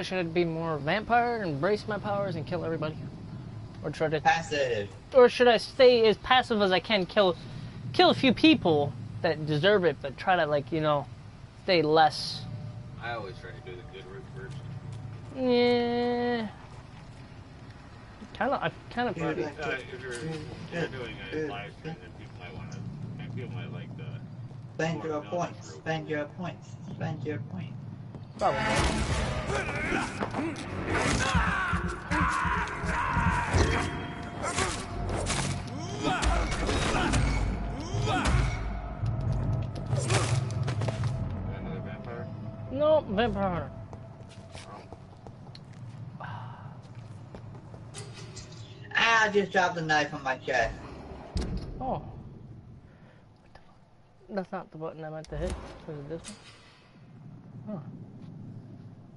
Should it be more vampire, embrace my powers, and kill everybody? Or try to... Passive. Or should I stay as passive as I can, kill a few people that deserve it, but try to, like, you know, stay less... I always try to do the good route first. Yeah... I kind of... Dude, If you're doing a live stream, then people might want to, and people might like the... Spend your points. Spend your points. Spend your points. Probably. Another vampire? No, vampire hunter. Ah, I just dropped a knife on my chest. Oh. That's not the button I meant to hit. Was it this one?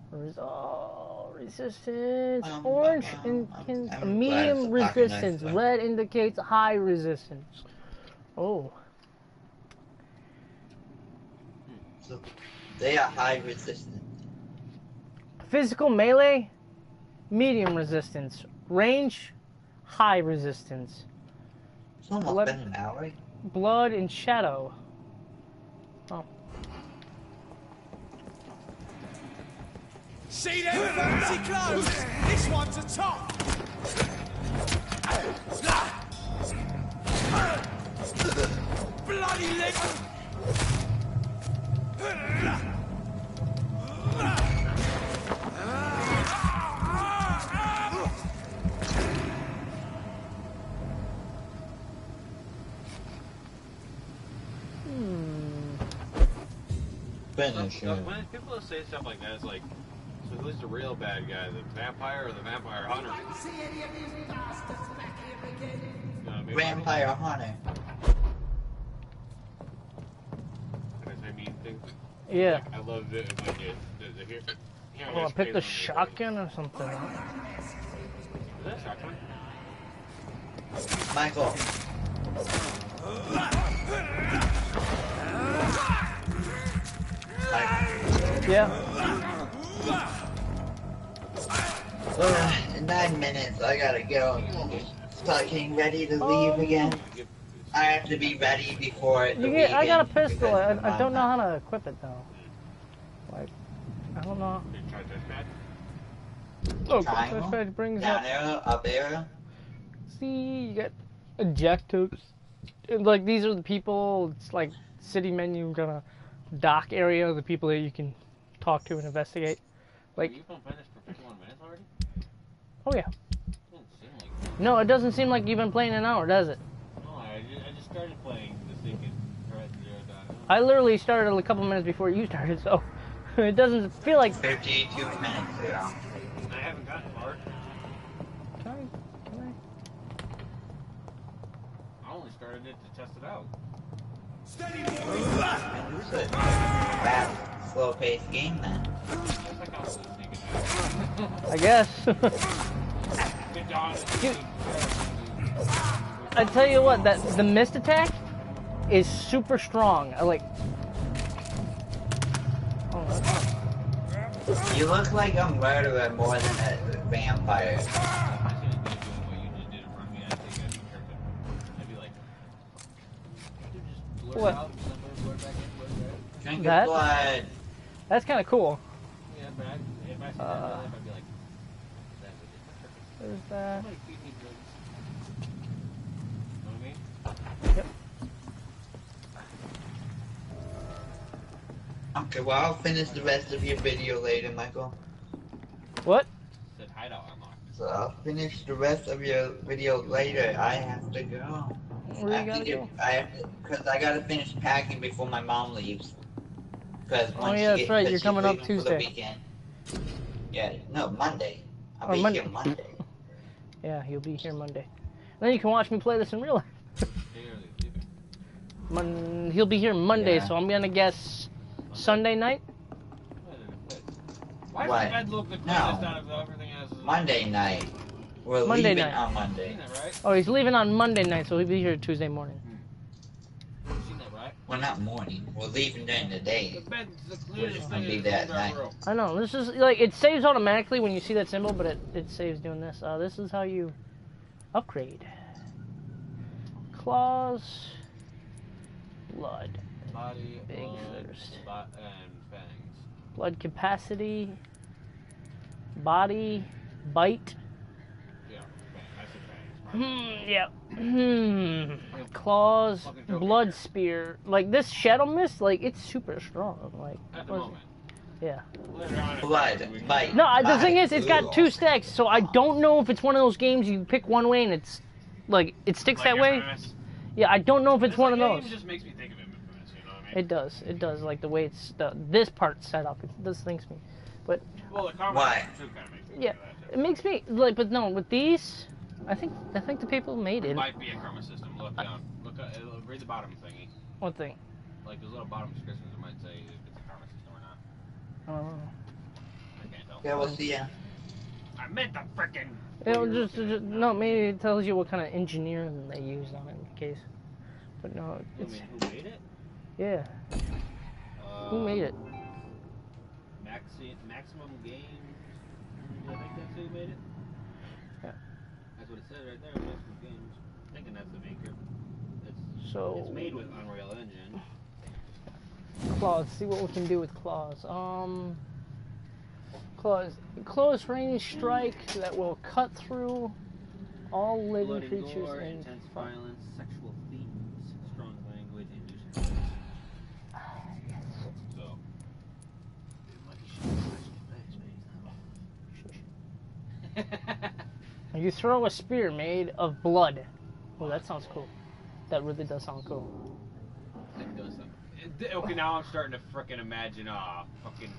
Huh. Oh, resistance. Orange indicates medium resistance. Red indicates high resistance. Oh. So they are high resistance. Physical melee, medium resistance. Range, high resistance. It's almost been an hour. Blood and shadow. Oh. See them fancy clothes? This one's a top. Bloody leg. Finish him. When people say stuff like that, it's like, so who's the real bad guy, the vampire or the vampire hunter? Vampire hunter. Can I say mean things? Yeah. Like, I love it when you Well, pick the shotgun or something. Is that a shotgun? Michael. Yeah. In 9 minutes, I gotta go. Start getting ready to leave again. I have to be ready before the weekend. I got a pistol. I don't know how to equip it though. Like, I don't know. Oh, touchpad brings down up. arrow, up arrow. See, you got objectives. And, like, these are the people. It's like city menu kind of dock area. The people that you can talk to and investigate. Like. You've been finished for 51 minutes already? Oh yeah. Doesn't seem like. No, it doesn't seem like you've been playing an hour, does it? No, I just started playing this thing in Horizon Zero Dawn. I literally started a couple minutes before you started, so it doesn't feel like 52 minutes ago. I haven't gotten far. Can I only started it to test it out. It's a fast, slow-paced game then. I guess. I tell you what, the mist attack is super strong. I like. Oh, you look like a murderer more than a vampire. What? Drink That? of blood. That's kind of cool. Yeah, but if I see that, I'd be like, There's that. somebody feed me drugs. You know what I mean? Yep. Okay, well, I'll finish the rest of your video later, Michael. What? Said hideout unlocked. So I'll finish the rest of your video later. I have to go. Where you gotta go? Because I gotta finish packing before my mom leaves. Because Oh yeah, that's right. You're coming up Tuesday. Weekend. Yeah, no, Monday. I'll Or be Monday. here Monday. Yeah, you'll be here Monday. Then you can watch me play this in real life. He'll be here Monday, Yeah. so I'm gonna guess Sunday night. Why does What? the bed look the No. cleanest out of everything else? Monday night. We're Monday leaving night. on Monday. Right? Oh, he's leaving on Monday night, so he'll be here Tuesday morning. Seen that, right? Well, not morning. We're leaving during the day. The bed's the We're cleanest just thing gonna be in that the night. room. I know, this is, like, it saves automatically when you see that symbol, but it saves doing this. This is how you upgrade. Claws. Blood. Body, Big blood, thirst. and fangs. Blood capacity. Body. Bite. Yeah, I said fangs. Yeah. Claws. Blood spear. Like, this Shadow Mist, like, it's super strong. Like, At the moment. yeah. Later on, Blood, bite. No, the bite. thing is, it's got 2 stacks, so I don't know if it's one of those games you pick one way and it's, like, it sticks that way. Infamous. Yeah, I don't know if it's one of Game those. just makes me think of Infamous, you know what I mean? It does, like the way it's, this part's set up, it does things to me. But, Well, the combat Why? too kind of makes me yeah, think of that, it makes me, like, but no, with these, I think the people made too. it. Might be a karma system. Look down. Look, read the bottom thingy. One thing. like those little bottom descriptions, it might say if it's a karma system or not. Oh. I can't tell. Yeah, we'll see ya. I meant the frickin'. It'll just no, maybe it tells you what kind of engineering they used on it in case. But no, it's Who made it? yeah. Who made it? Maximum Games. I think that's who made it. Yeah. That's what it said right there. Maximum Games. I'm thinking that's the maker. It's made with Unreal Engine. Claws. See what we can do with claws. Claws. Close range strike that will cut through all living Blood and creatures gore, in intense violence, sexual themes, strong language, and use of so. You throw a spear made of blood. Oh, that sounds cool. That really does sound cool. It does sound. Okay, now I'm starting to frickin' imagine fucking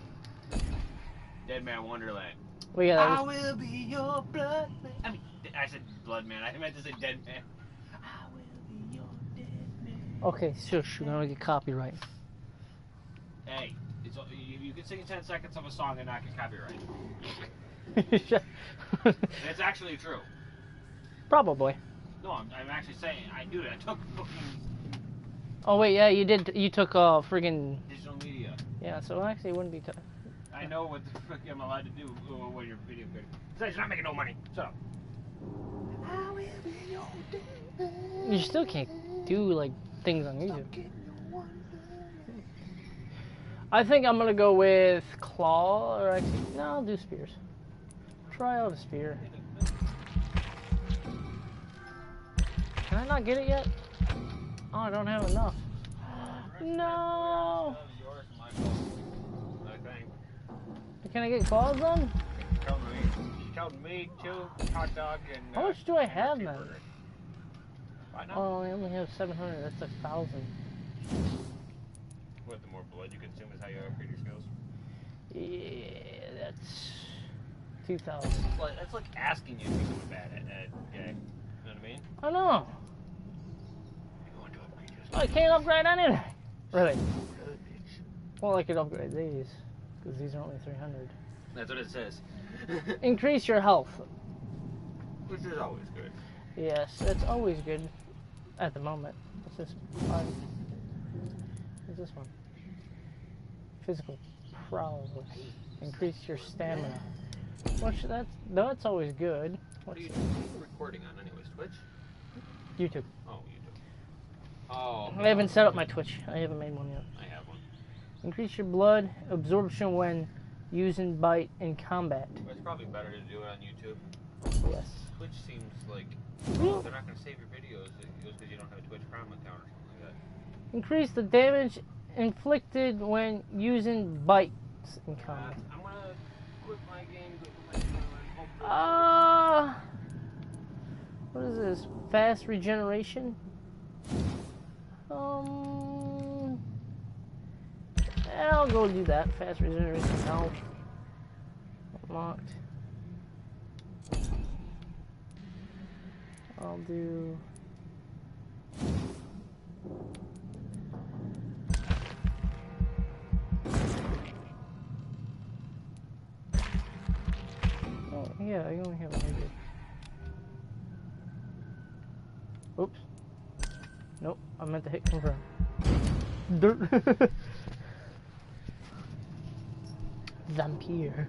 Dead Man Wonderland. Well, yeah, I will be your blood man. I mean, I said blood man. I meant to say dead man. I will be your dead man. Okay, shush, you're gonna get copyright. Hey, you can sing 10 seconds of a song and not get copyright. It's actually true. Probably. No, I'm actually saying I do it. I took fucking Oh wait, yeah, you did. You took friggin' digital media. Yeah, so actually it wouldn't be. I know what the fuck I'm allowed to do when you're video creating. Besides, you're not making no money. Shut up. I will be your dead. You still can't do like things on YouTube. I think I'm gonna go with claw, or actually, no, I'll do spears. Try out a spear. Can I not get it yet? Oh, I don't have enough. No. Can I get claws then? Counting me, 2 hot dog, and how much do I have then? Oh, I only have 700. That's 1,000. What, the more blood you consume is how you upgrade your skills? Yeah, that's 2,000. That's like asking you to become bad at game. You know what I mean? I know. I can't upgrade anything. Really? Well, I could upgrade these, because these are only 300. That's what it says. Increase your health. Which is always good. Yes, that's always good. At the moment. What's this? What's this one? Physical prowess. Increase your stamina. That's always good. What are you recording on anyways? Twitch? YouTube. Oh, YouTube. Oh. I haven't set up my Twitch. I haven't made one yet. I have one. Increase your blood absorption when using bite in combat. Well, it's probably better to do it on YouTube. Yes. Twitch seems like they're not going to save your videos because you don't have a Twitch Prime account or something like that. Increase the damage inflicted when using bites in combat. I'm going to quit my game. What is this? Fast regeneration? I'll go do that. Fast regeneration health. Unlocked. I'll do... Oh, yeah, I only have 100. Oops. Nope, I meant to hit confirm. Dirt. Vampyr.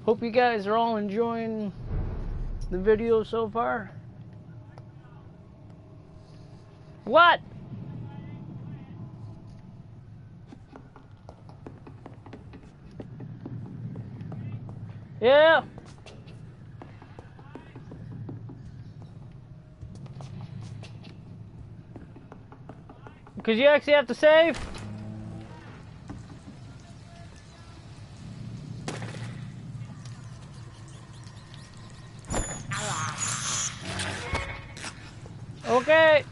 Hope you guys are all enjoying the video so far. What? Yeah. Because you actually have to save. Okay.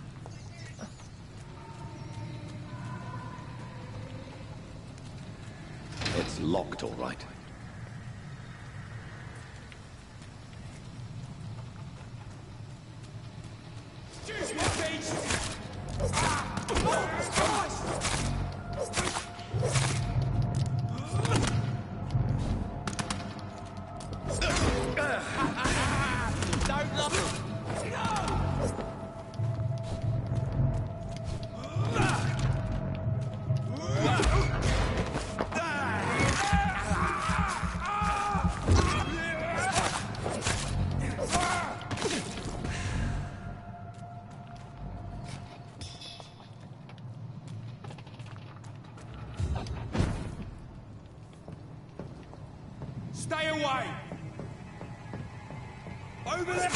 It's locked, all right. Excuse me, Pete. Stay away! Over there!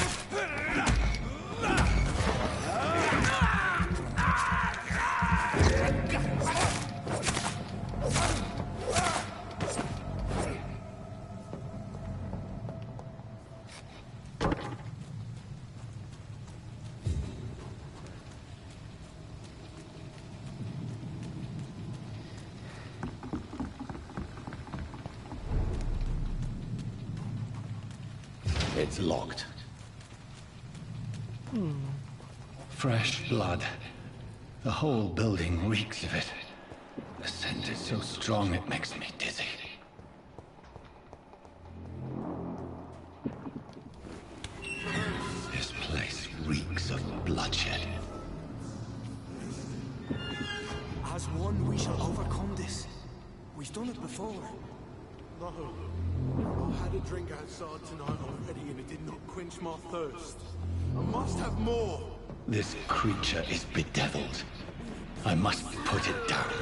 It's locked. Fresh blood. The whole building reeks of it. The scent is so strong it makes me dizzy. This place reeks of bloodshed. As one, we shall overcome this. We've done it before. No. I had a drink outside tonight already and it did not quench my thirst. I must have more. This creature is bedeviled. I must put it down.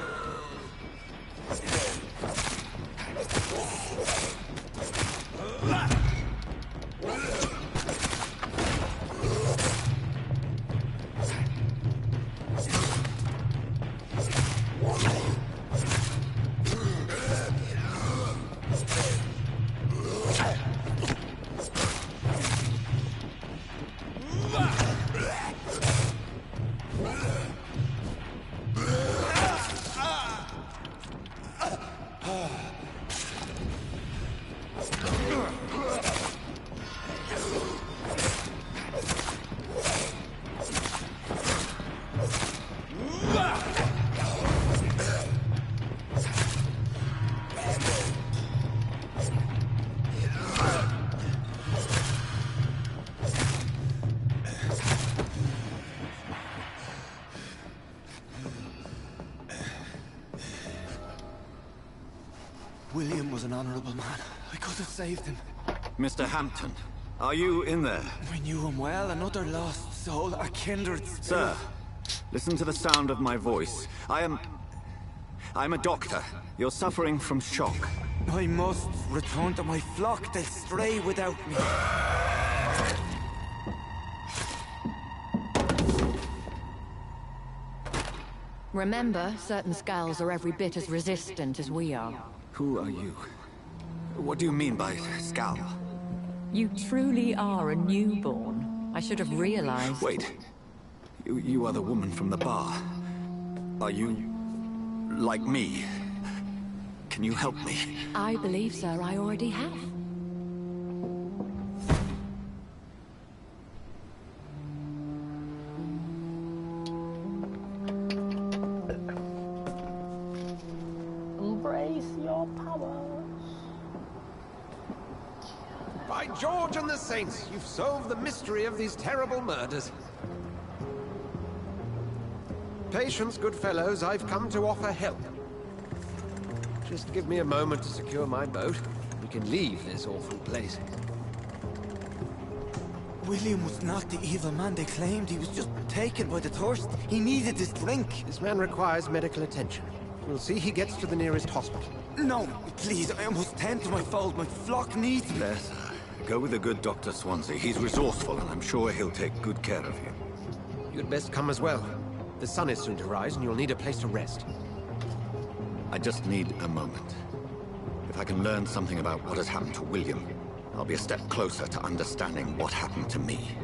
William was an honorable man. I could have saved him. Mr. Hampton, are you in there? I knew him well, another lost soul, a kindred spirit. Sir, listen to the sound of my voice. I'm a doctor. You're suffering from shock. I must return to my flock. They'll stray without me. Remember, certain skulls are every bit as resistant as we are. Who are you? What do you mean by Skal? You truly are a newborn. I should have realized. Wait. You are the woman from the bar. Are you like me? Can you help me? I believe, sir, I already have. Embrace your powers. By George and the Saints, you've solved the mystery of these terrible murders. Patience, good fellows, I've come to offer help. Just give me a moment to secure my boat. We can leave this awful place. William was not the evil man they claimed. He was just taken by the thirst. He needed this drink. This man requires medical attention. We'll see he gets to the nearest hospital. No, please, I must tend to my fold. My flock needs me. There, sir. Go with the good Dr. Swansea. He's resourceful, and I'm sure he'll take good care of you. You'd best come as well. The sun is soon to rise, and you'll need a place to rest. I just need a moment. If I can learn something about what has happened to William, I'll be a step closer to understanding what happened to me.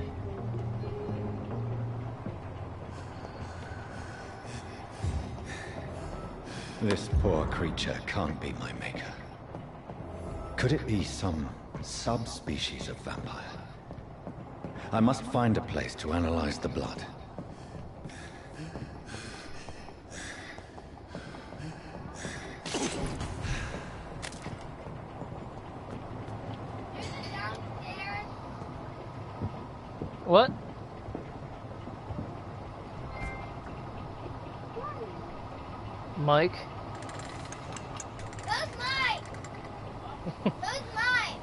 This poor creature can't be my maker. Could it be some subspecies of vampire? I must find a place to analyze the blood. Mike. Who's Mike? Who's Mike?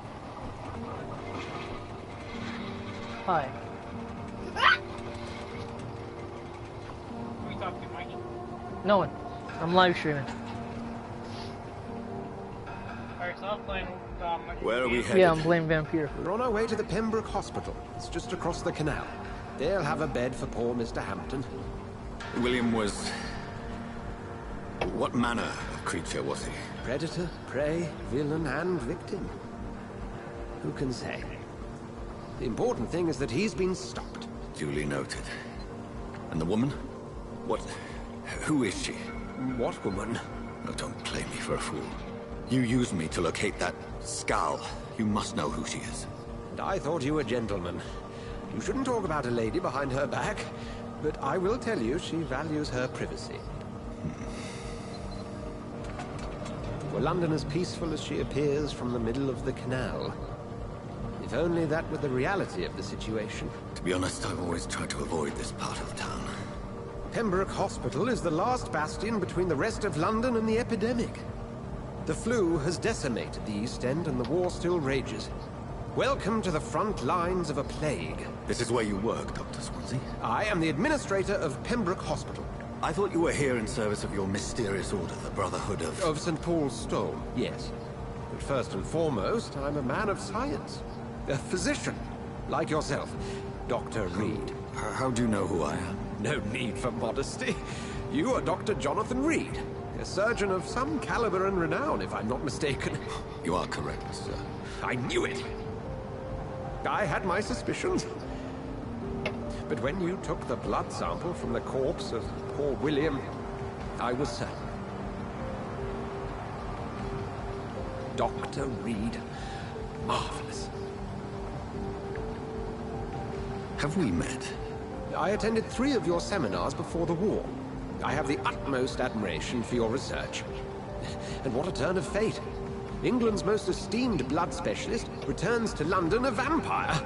Hi. Who are you talking to, Mikey? No one. I'm live streaming. Alright, so I'm playing. Where are we headed? Yeah, I'm playing Vampyr. We're on our way to the Pembroke Hospital. It's just across the canal. They'll have a bed for poor Mr. Hampton. William was... What manner of creature was he? Predator, prey, villain, and victim. Who can say? The important thing is that he's been stopped. Duly noted. And the woman? What... Who is she? What woman? Oh, don't play me for a fool. You used me to locate that skull. You must know who she is. And I thought you a gentleman. You shouldn't talk about a lady behind her back, but I will tell you she values her privacy. Were London as peaceful as she appears from the middle of the canal? If only that were the reality of the situation. To be honest, I've always tried to avoid this part of town. Pembroke Hospital is the last bastion between the rest of London and the epidemic. The flu has decimated the East End and the war still rages. Welcome to the front lines of a plague. This is where you work, Dr. Swansea? I am the administrator of Pembroke Hospital. I thought you were here in service of your mysterious order, the Brotherhood of... Of St. Paul's Stone, yes. But first and foremost, I'm a man of science. A physician, like yourself, Dr. Reed. How do you know who I am? No need for modesty. You are Dr. Jonathan Reed, a surgeon of some caliber and renown, if I'm not mistaken. You are correct, sir. I knew it! I had my suspicions. But when you took the blood sample from the corpse of poor William, I was certain. Dr. Reed. Marvelous. Have we met? I attended 3 of your seminars before the war. I have the utmost admiration for your research. And what a turn of fate. England's most esteemed blood specialist returns to London a vampire.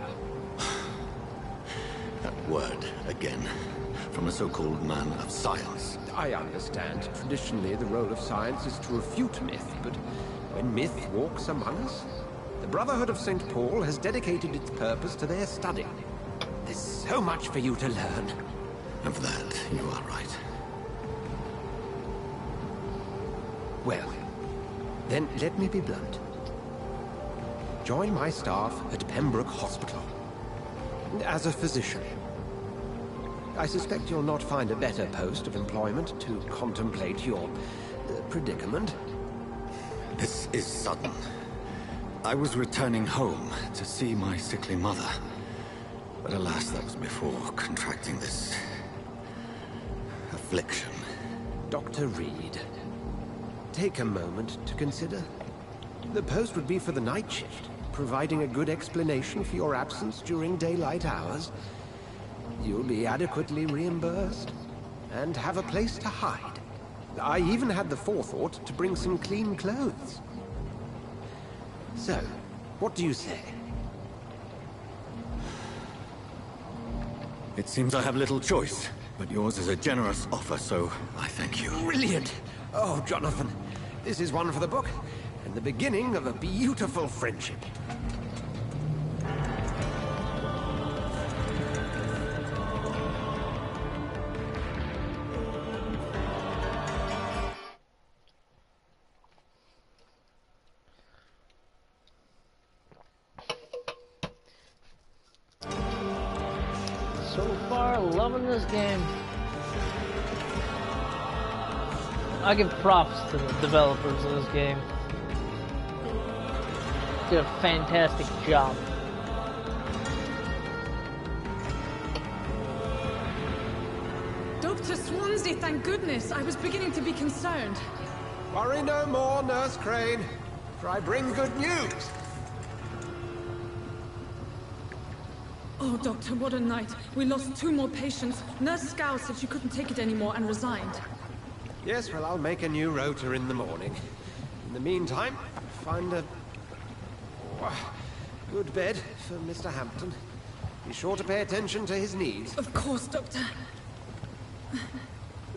That word, again. From a so-called man of science. I understand. Traditionally, the role of science is to refute myth, but when myth walks among us, the Brotherhood of St. Paul has dedicated its purpose to their study. There's so much for you to learn. Of that, you are right. Well, then let me be blunt. Join my staff at Pembroke Hospital. As a physician. I suspect you'll not find a better post of employment to contemplate your predicament. This is sudden. I was returning home to see my sickly mother. But alas, that was before contracting this... affliction. Dr. Reed, take a moment to consider. The post would be for the night shift, providing a good explanation for your absence during daylight hours. You'll be adequately reimbursed, and have a place to hide. I even had the forethought to bring some clean clothes. So, what do you say? It seems I have little choice, but yours is a generous offer, so I thank you. Brilliant! Oh, Jonathan, this is one for the book, and the beginning of a beautiful friendship. So far, loving this game. I give props to the developers of this game. Did a fantastic job. Dr. Swansea, thank goodness. I was beginning to be concerned. Worry no more, Nurse Crane, for I bring good news. Oh, Doctor, what a night. We lost 2 more patients. Nurse Scow said she couldn't take it anymore and resigned. Yes, well, I'll make a new rota in the morning. In the meantime, find a good bed for Mr. Hampton. Be sure to pay attention to his needs. Of course, Doctor.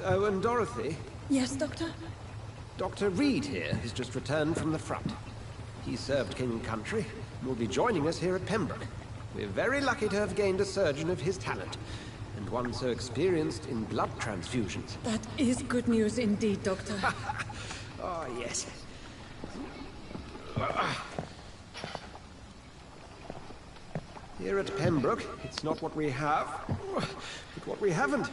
Oh, and Dorothy, Yes, Doctor? Dr. Reed here has just returned from the front. He served King and Country and will be joining us here at Pembroke. We're very lucky to have gained a surgeon of his talent, and one so experienced in blood transfusions. That is good news indeed, Doctor. Oh, yes. Here at Pembroke, it's not what we have, but what we haven't.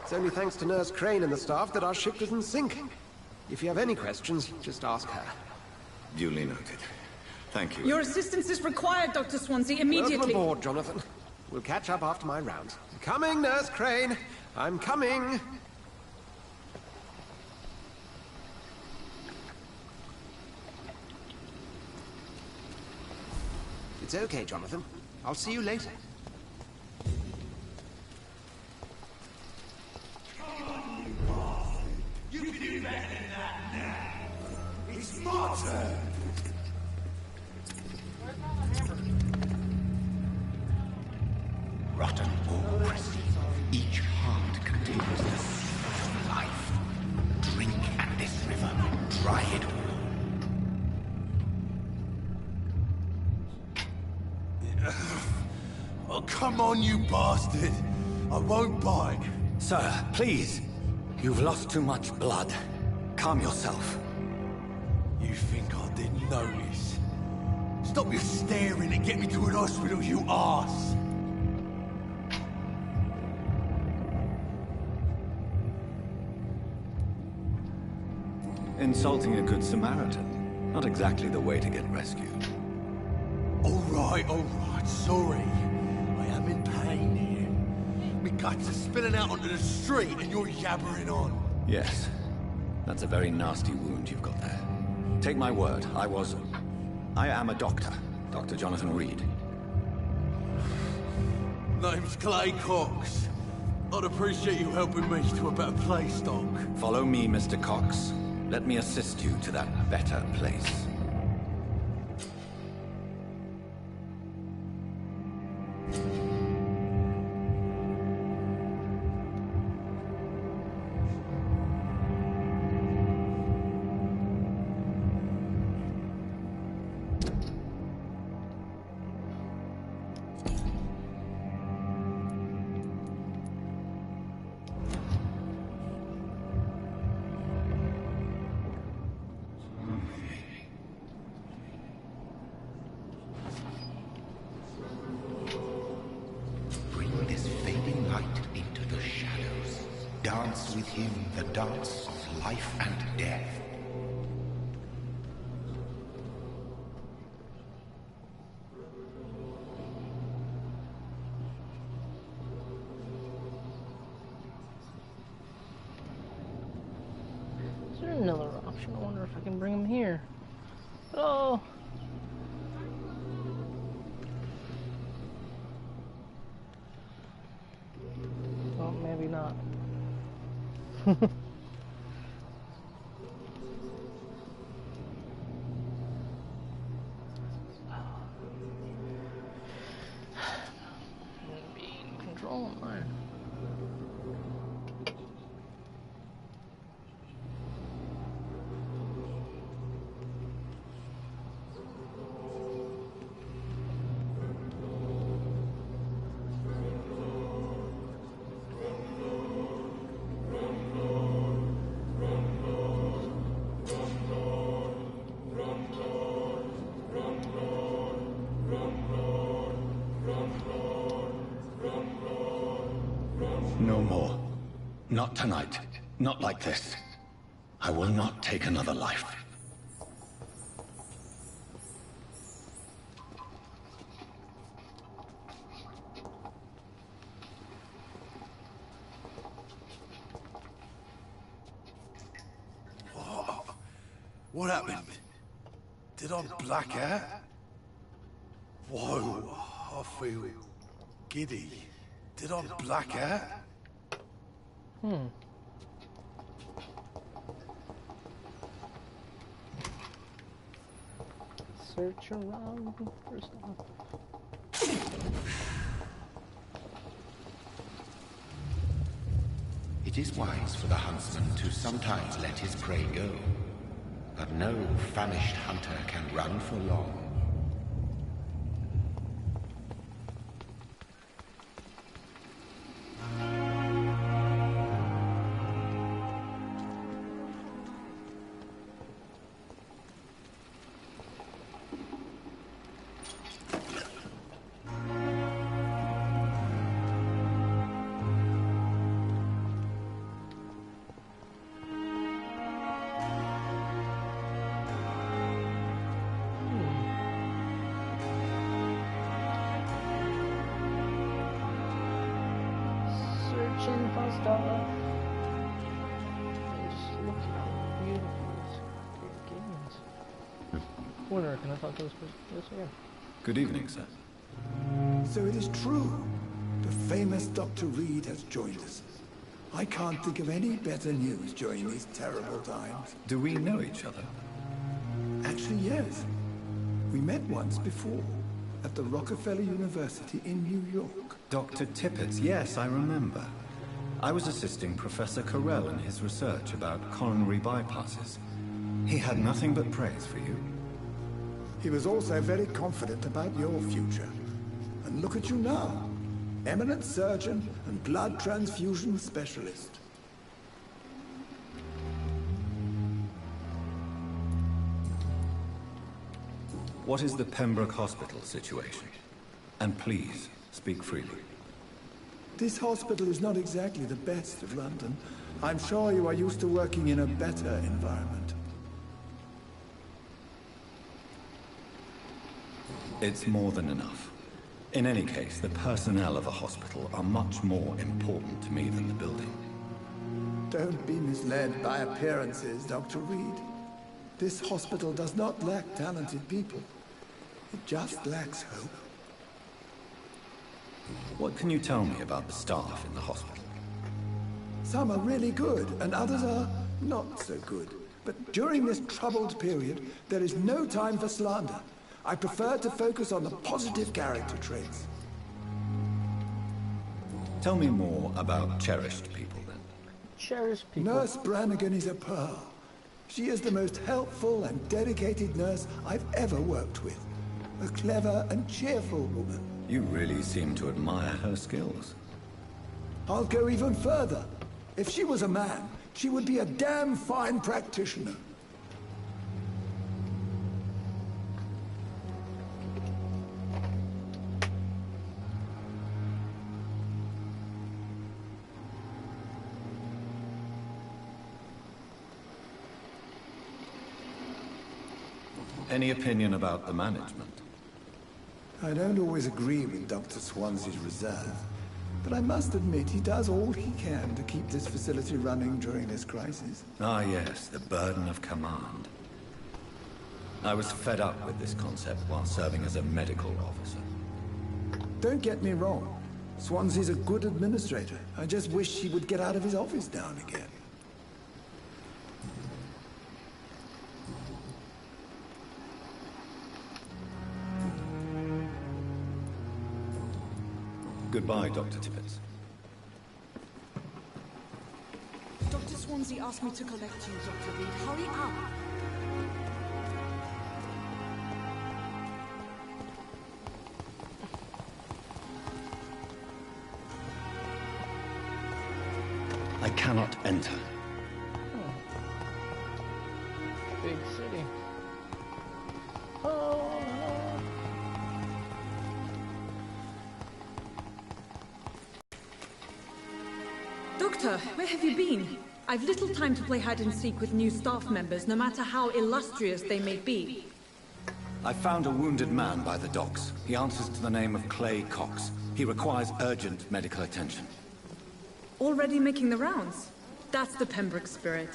It's only thanks to Nurse Crane and the staff that our ship doesn't sink. If you have any questions, just ask her. Duly noted. Thank you. Your assistance is required, Dr. Swansea, immediately. Welcome aboard, Jonathan. We'll catch up after my rounds. I'm coming, Nurse Crane. I'm coming. It's okay, Jonathan. I'll see you later. You can do better than that now. It's my turn. Rotten bureaucracy. Each heart contains the secret of life. Drink at this river. Try it all. Oh, come on, you bastard. I won't bite. Sir, please. You've lost too much blood. Calm yourself. You think I didn't notice? Stop your staring and get me to an hospital, you arse! Insulting a good Samaritan. Not exactly the way to get rescued. All right, sorry. I am in pain here. My guts are spilling out onto the street and you're yabbering on. Yes. That's a very nasty wound you've got there. Take my word, I am a doctor. Dr. Jonathan Reed. Name's Clay Cox. I'd appreciate you helping me to a better place, Doc. Follow me, Mr. Cox. Let me assist you to that better place. Dance with him the dance of life and death. Is there another option? I wonder if I can bring him here. Oh. Well, maybe not. Be in control of mine. No more. Not tonight. Not like this. I will not take another life. What happened? Did I black out? Whoa, I feel giddy. Did I black out? Search around for stuff. 'Cause It is wise for the huntsman to sometimes let his prey go, but no famished hunter can run for long. Can I talk to this person? Yes, yeah. Good evening, sir. So it is true. The famous Dr. Reed has joined us. I can't think of any better news during these terrible times. Do we know each other? Actually, yes. We met once before, at the Rockefeller University in New York. Dr. Tippett, yes, I remember. I was assisting Professor Carell in his research about coronary bypasses. He had nothing but praise for you. He was also very confident about your future. And look at you now. Eminent surgeon and blood transfusion specialist. What is the Pembroke Hospital situation? And please, speak freely. This hospital is not exactly the best of London. I'm sure you are used to working in a better environment. It's more than enough. In any case, the personnel of a hospital are much more important to me than the building. Don't be misled by appearances, Dr. Reed. This hospital does not lack talented people. It just lacks hope. What can you tell me about the staff in the hospital? Some are really good, and others are not so good. But during this troubled period, there is no time for slander. I prefer to focus on the positive character traits. Tell me more about cherished people, then. Cherished people? Nurse Brannigan is a pearl. She is the most helpful and dedicated nurse I've ever worked with. A clever and cheerful woman. You really seem to admire her skills. I'll go even further. If she was a man, she would be a damn fine practitioner. Any opinion about the management? I don't always agree with Dr. Swansea's reserve, but I must admit he does all he can to keep this facility running during this crisis. Ah yes, the burden of command. I was fed up with this concept while serving as a medical officer. Don't get me wrong. Swansea's a good administrator. I just wish he would get out of his office now and again. Goodbye, Dr. Tippett. Dr. Swansea asked me to collect you, Dr. Reed. Hurry up. I cannot enter. Big city. Oh. Doctor, where have you been? I've little time to play hide and seek with new staff members, no matter how illustrious they may be. I found a wounded man by the docks. He answers to the name of Clay Cox. He requires urgent medical attention. Already making the rounds? That's the Pembroke spirit.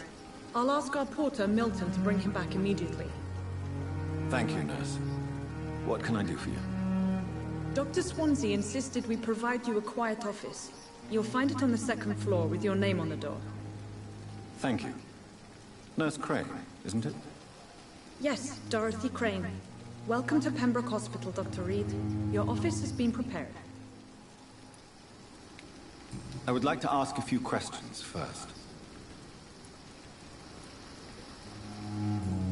I'll ask our porter, Milton, to bring him back immediately. Thank you, nurse. What can I do for you? Dr. Swansea insisted we provide you a quiet office. You'll find it on the second floor with your name on the door. Thank you. Nurse Crane, isn't it? Yes, Dorothy Crane. Welcome to Pembroke Hospital, Dr. Reed. Your office has been prepared. I would like to ask a few questions first.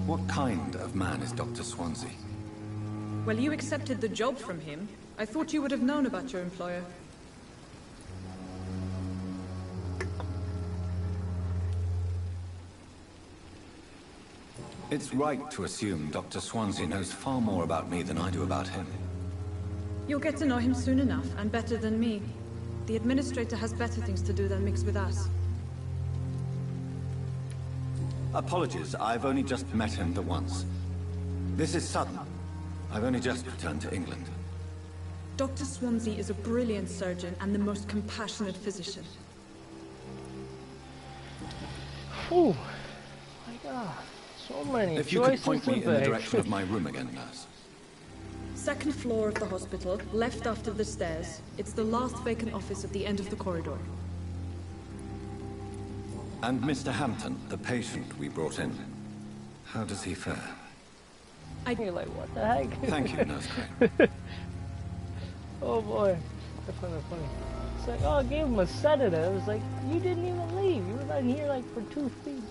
What kind of man is Dr. Swansea? Well, you accepted the job from him. I thought you would have known about your employer. It's right to assume Dr. Swansea knows far more about me than I do about him. You'll get to know him soon enough, and better than me. The administrator has better things to do than mix with us. Apologies, I've only just met him the once. This is sudden. I've only just returned to England. Dr. Swansea is a brilliant surgeon and the most compassionate physician. Ooh, my God, so many If you could point me in the direction of my room again, nurse. Second floor of the hospital, left after the stairs. It's the last vacant office at the end of the corridor. And Mr. Hampton, the patient we brought in, how does he fare? You're like, what the heck? Thank you, Nurse Crane. Oh boy, that's kind of funny. It's like, oh, I gave him a sedative. It's like, you didn't even leave. You were down here like for 2 feet.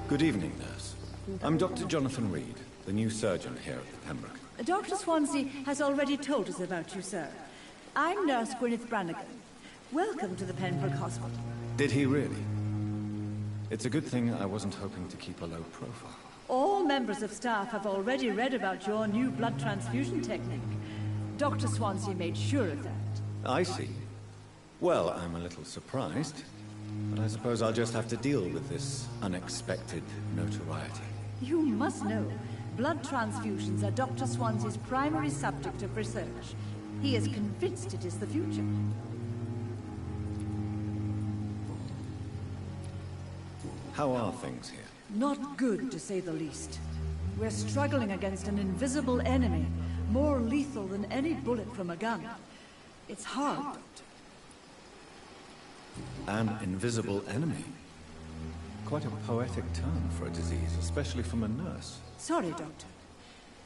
Good evening, nurse. I'm Dr. Jonathan Reed, the new surgeon here at the Pembroke. Dr. Swansea has already told us about you, sir. I'm Nurse Gwyneth Brannigan. Welcome to the Pembroke Hospital. Did he really? It's a good thing I wasn't hoping to keep a low profile. All members of staff have already read about your new blood transfusion technique. Dr. Swansea made sure of that. I see. Well, I'm a little surprised, but I suppose I'll just have to deal with this unexpected notoriety. You must know, blood transfusions are Dr. Swansea's primary subject of research. He is convinced it is the future. How are things here? Not good, to say the least. We're struggling against an invisible enemy, more lethal than any bullet from a gun. It's hard. An invisible enemy? Quite a poetic term for a disease, especially from a nurse. Sorry, Doctor.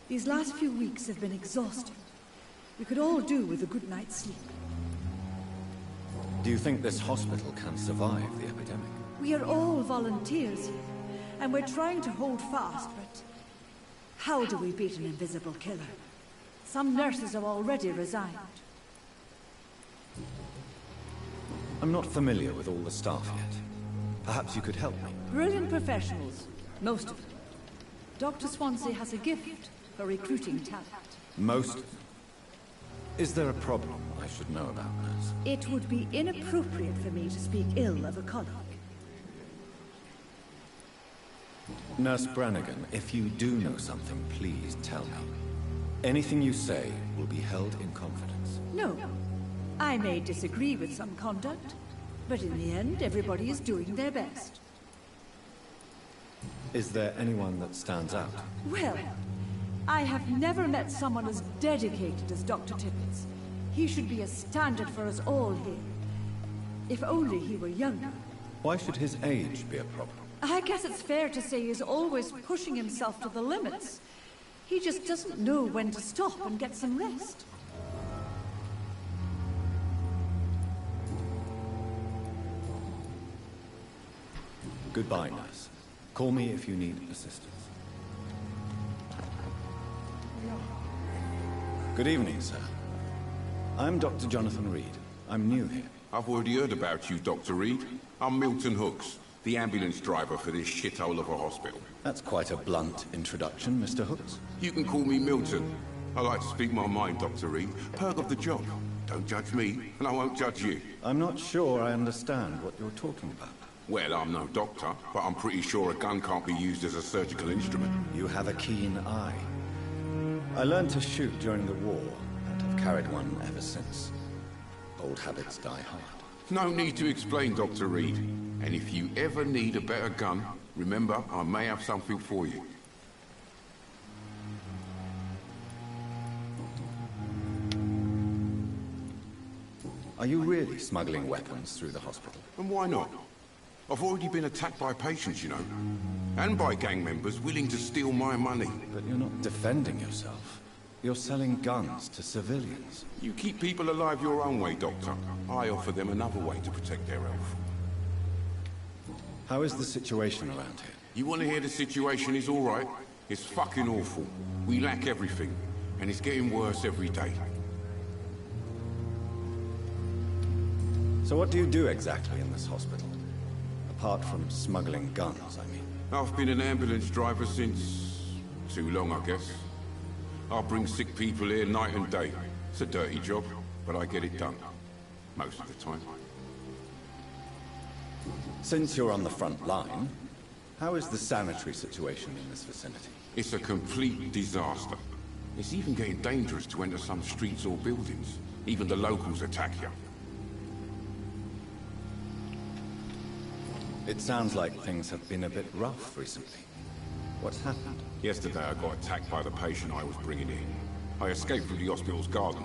These last few weeks have been exhausting. We could all do with a good night's sleep. Do you think this hospital can survive the epidemic? We are all volunteers here, and we're trying to hold fast, but how do we beat an invisible killer? Some nurses have already resigned. I'm not familiar with all the staff yet. Perhaps you could help me. Brilliant professionals, most of them. Dr. Swansea has a gift for recruiting talent. Most? Is there a problem I should know about, nurse? It would be inappropriate for me to speak ill of a colleague. Nurse Brannigan, if you do know something, please tell me. Anything you say will be held in confidence. No. I may disagree with some conduct, but in the end, everybody is doing their best. Is there anyone that stands out? Well, I have never met someone as dedicated as Dr. Tippett. He should be a standard for us all here. If only he were younger. Why should his age be a problem? I guess it's fair to say he's always pushing himself to the limits. He just doesn't know when to stop and get some rest. Goodbye, nurse. Call me if you need assistance. Good evening, sir. I'm Dr. Jonathan Reed. I'm new here. I've already heard about you, Dr. Reed. I'm Milton Hooks, the ambulance driver for this shithole of a hospital. That's quite a blunt introduction, Mr. Hooks. You can call me Milton. I like to speak my mind, Dr. Reed. Perk of the job. Don't judge me, and I won't judge you. I'm not sure I understand what you're talking about. Well, I'm no doctor, but I'm pretty sure a gun can't be used as a surgical instrument. You have a keen eye. I learned to shoot during the war, and have carried one ever since. Old habits die hard. No need to explain, Dr. Reed. And if you ever need a better gun, remember, I may have something for you. Are you really smuggling weapons through the hospital? And why not? I've already been attacked by patients, you know. And by gang members willing to steal my money. But you're not defending yourself. You're selling guns to civilians. You keep people alive your own way, Doctor. I offer them another way to protect their health. How is the situation around here? You want to hear the situation is all right? It's fucking awful. We lack everything, and it's getting worse every day. So what do you do exactly in this hospital? Apart from smuggling guns, I mean. I've been an ambulance driver since... too long, I guess. I bring sick people here night and day. It's a dirty job, but I get it done. Most of the time. Since you're on the front line, how is the sanitary situation in this vicinity? It's a complete disaster. It's even getting dangerous to enter some streets or buildings. Even the locals attack you. It sounds like things have been a bit rough recently. What's happened? Yesterday I got attacked by the patient I was bringing in. I escaped through the hospital's garden,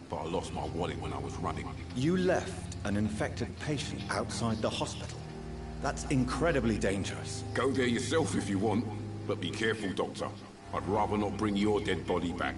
but I lost my wallet when I was running. You left an infected patient outside the hospital? That's incredibly dangerous. Go there yourself if you want, but be careful, Doctor. I'd rather not bring your dead body back.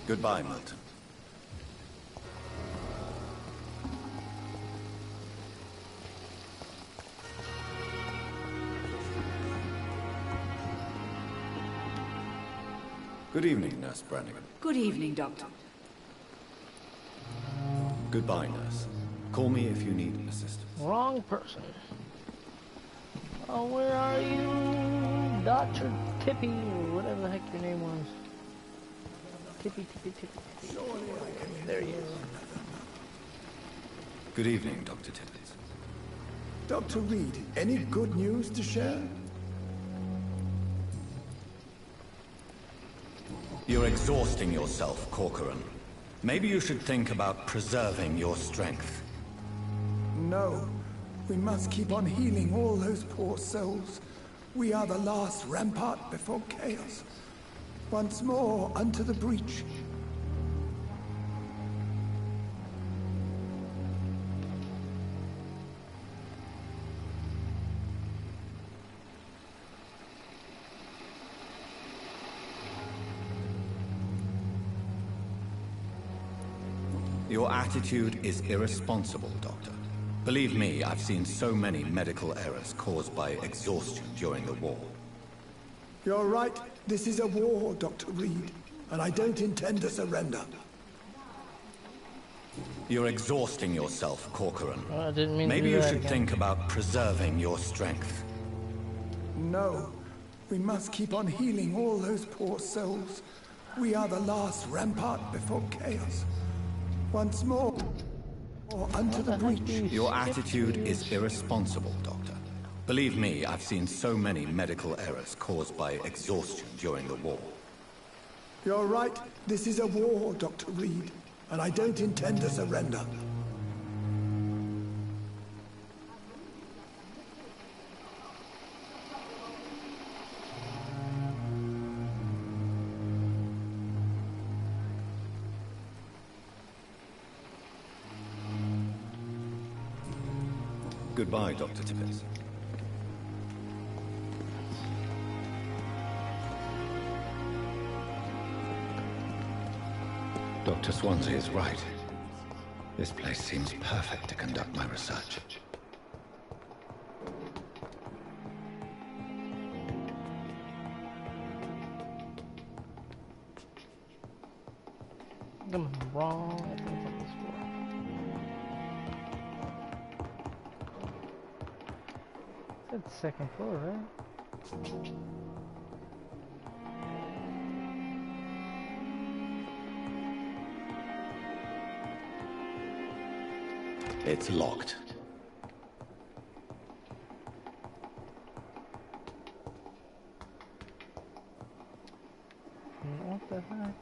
Goodbye, Milton. Good evening, Nurse Brannigan. Good evening, Doctor. Goodbye, Nurse. Call me if you need assistance. Wrong person. Oh, where are you? Dr. Tippy, or whatever the heck your name was. Tippy. There he is. Good evening, Dr. Tippett. Dr. Reed, any good news to share? You're exhausting yourself, Corcoran. Maybe you should think about preserving your strength. No. We must keep on healing all those poor souls. We are the last rampart before chaos. Once more, unto the breach. Your attitude is irresponsible, Doctor. Believe me, I've seen so many medical errors caused by exhaustion during the war. You're right. This is a war, Dr. Reed, and I don't intend to surrender. You're exhausting yourself, Corcoran. I didn't mean Maybe to do you that should again. think about preserving your strength. No. We must keep on healing all those poor souls. We are the last rampart before chaos. Once more, or unto the breach. Your attitude is irresponsible, Doctor. Believe me, I've seen so many medical errors caused by exhaustion during the war. You're right. This is a war, Dr. Reed, and I don't intend to surrender. Goodbye, Dr. Tippett. Dr. Swansea is right. This place seems perfect to conduct my research. I'm wrong. I think it's on this floor. It's the second floor, right? It's locked. What the heck?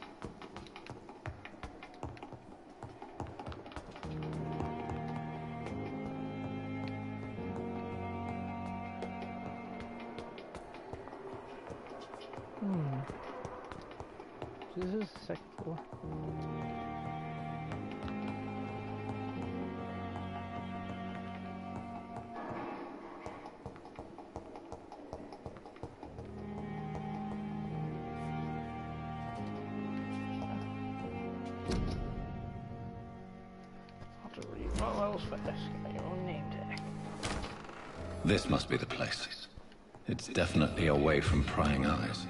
This is the second floor. This must be the place. It's definitely away from prying eyes.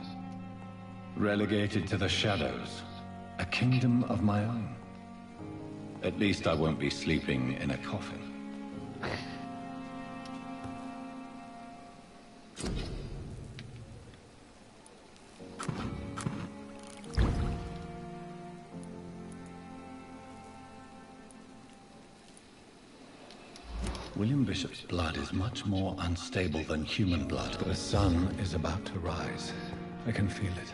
Relegated to the shadows. A kingdom of my own. At least I won't be sleeping in a coffin. William Bishop's blood is much more unstable than human blood. The sun is about to rise. I can feel it.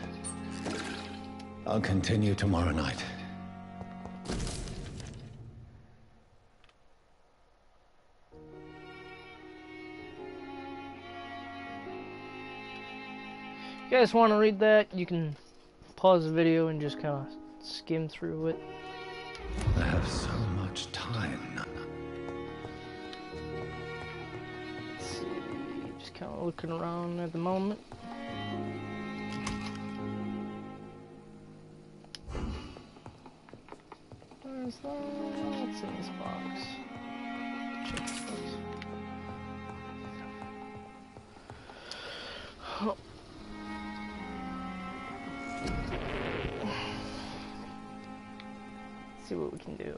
I'll continue tomorrow night. If you guys want to read that, you can pause the video and just kind of skim through it. I have so much time now. Let's see, just kind of looking around at the moment. Where's that? What's in this box? Check this box. Oh. Let's see what we can do.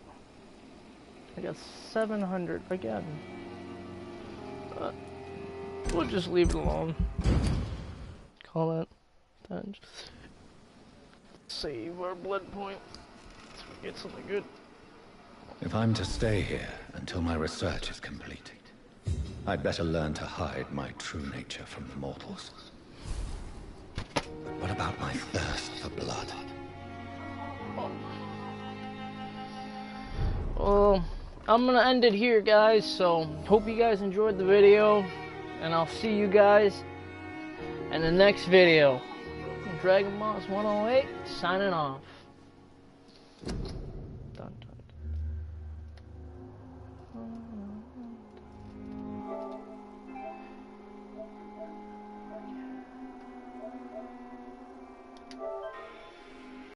I got 700 again. But we'll just leave it alone. Call that. Then just save our blood point. So we get something good. If I'm to stay here until my research is complete, I'd better learn to hide my true nature from the mortals. But what about my thirst for blood? Well, I'm gonna end it here, guys, so hope you guys enjoyed the video, and I'll see you guys in the next video. Dragon Boss 108 signing off.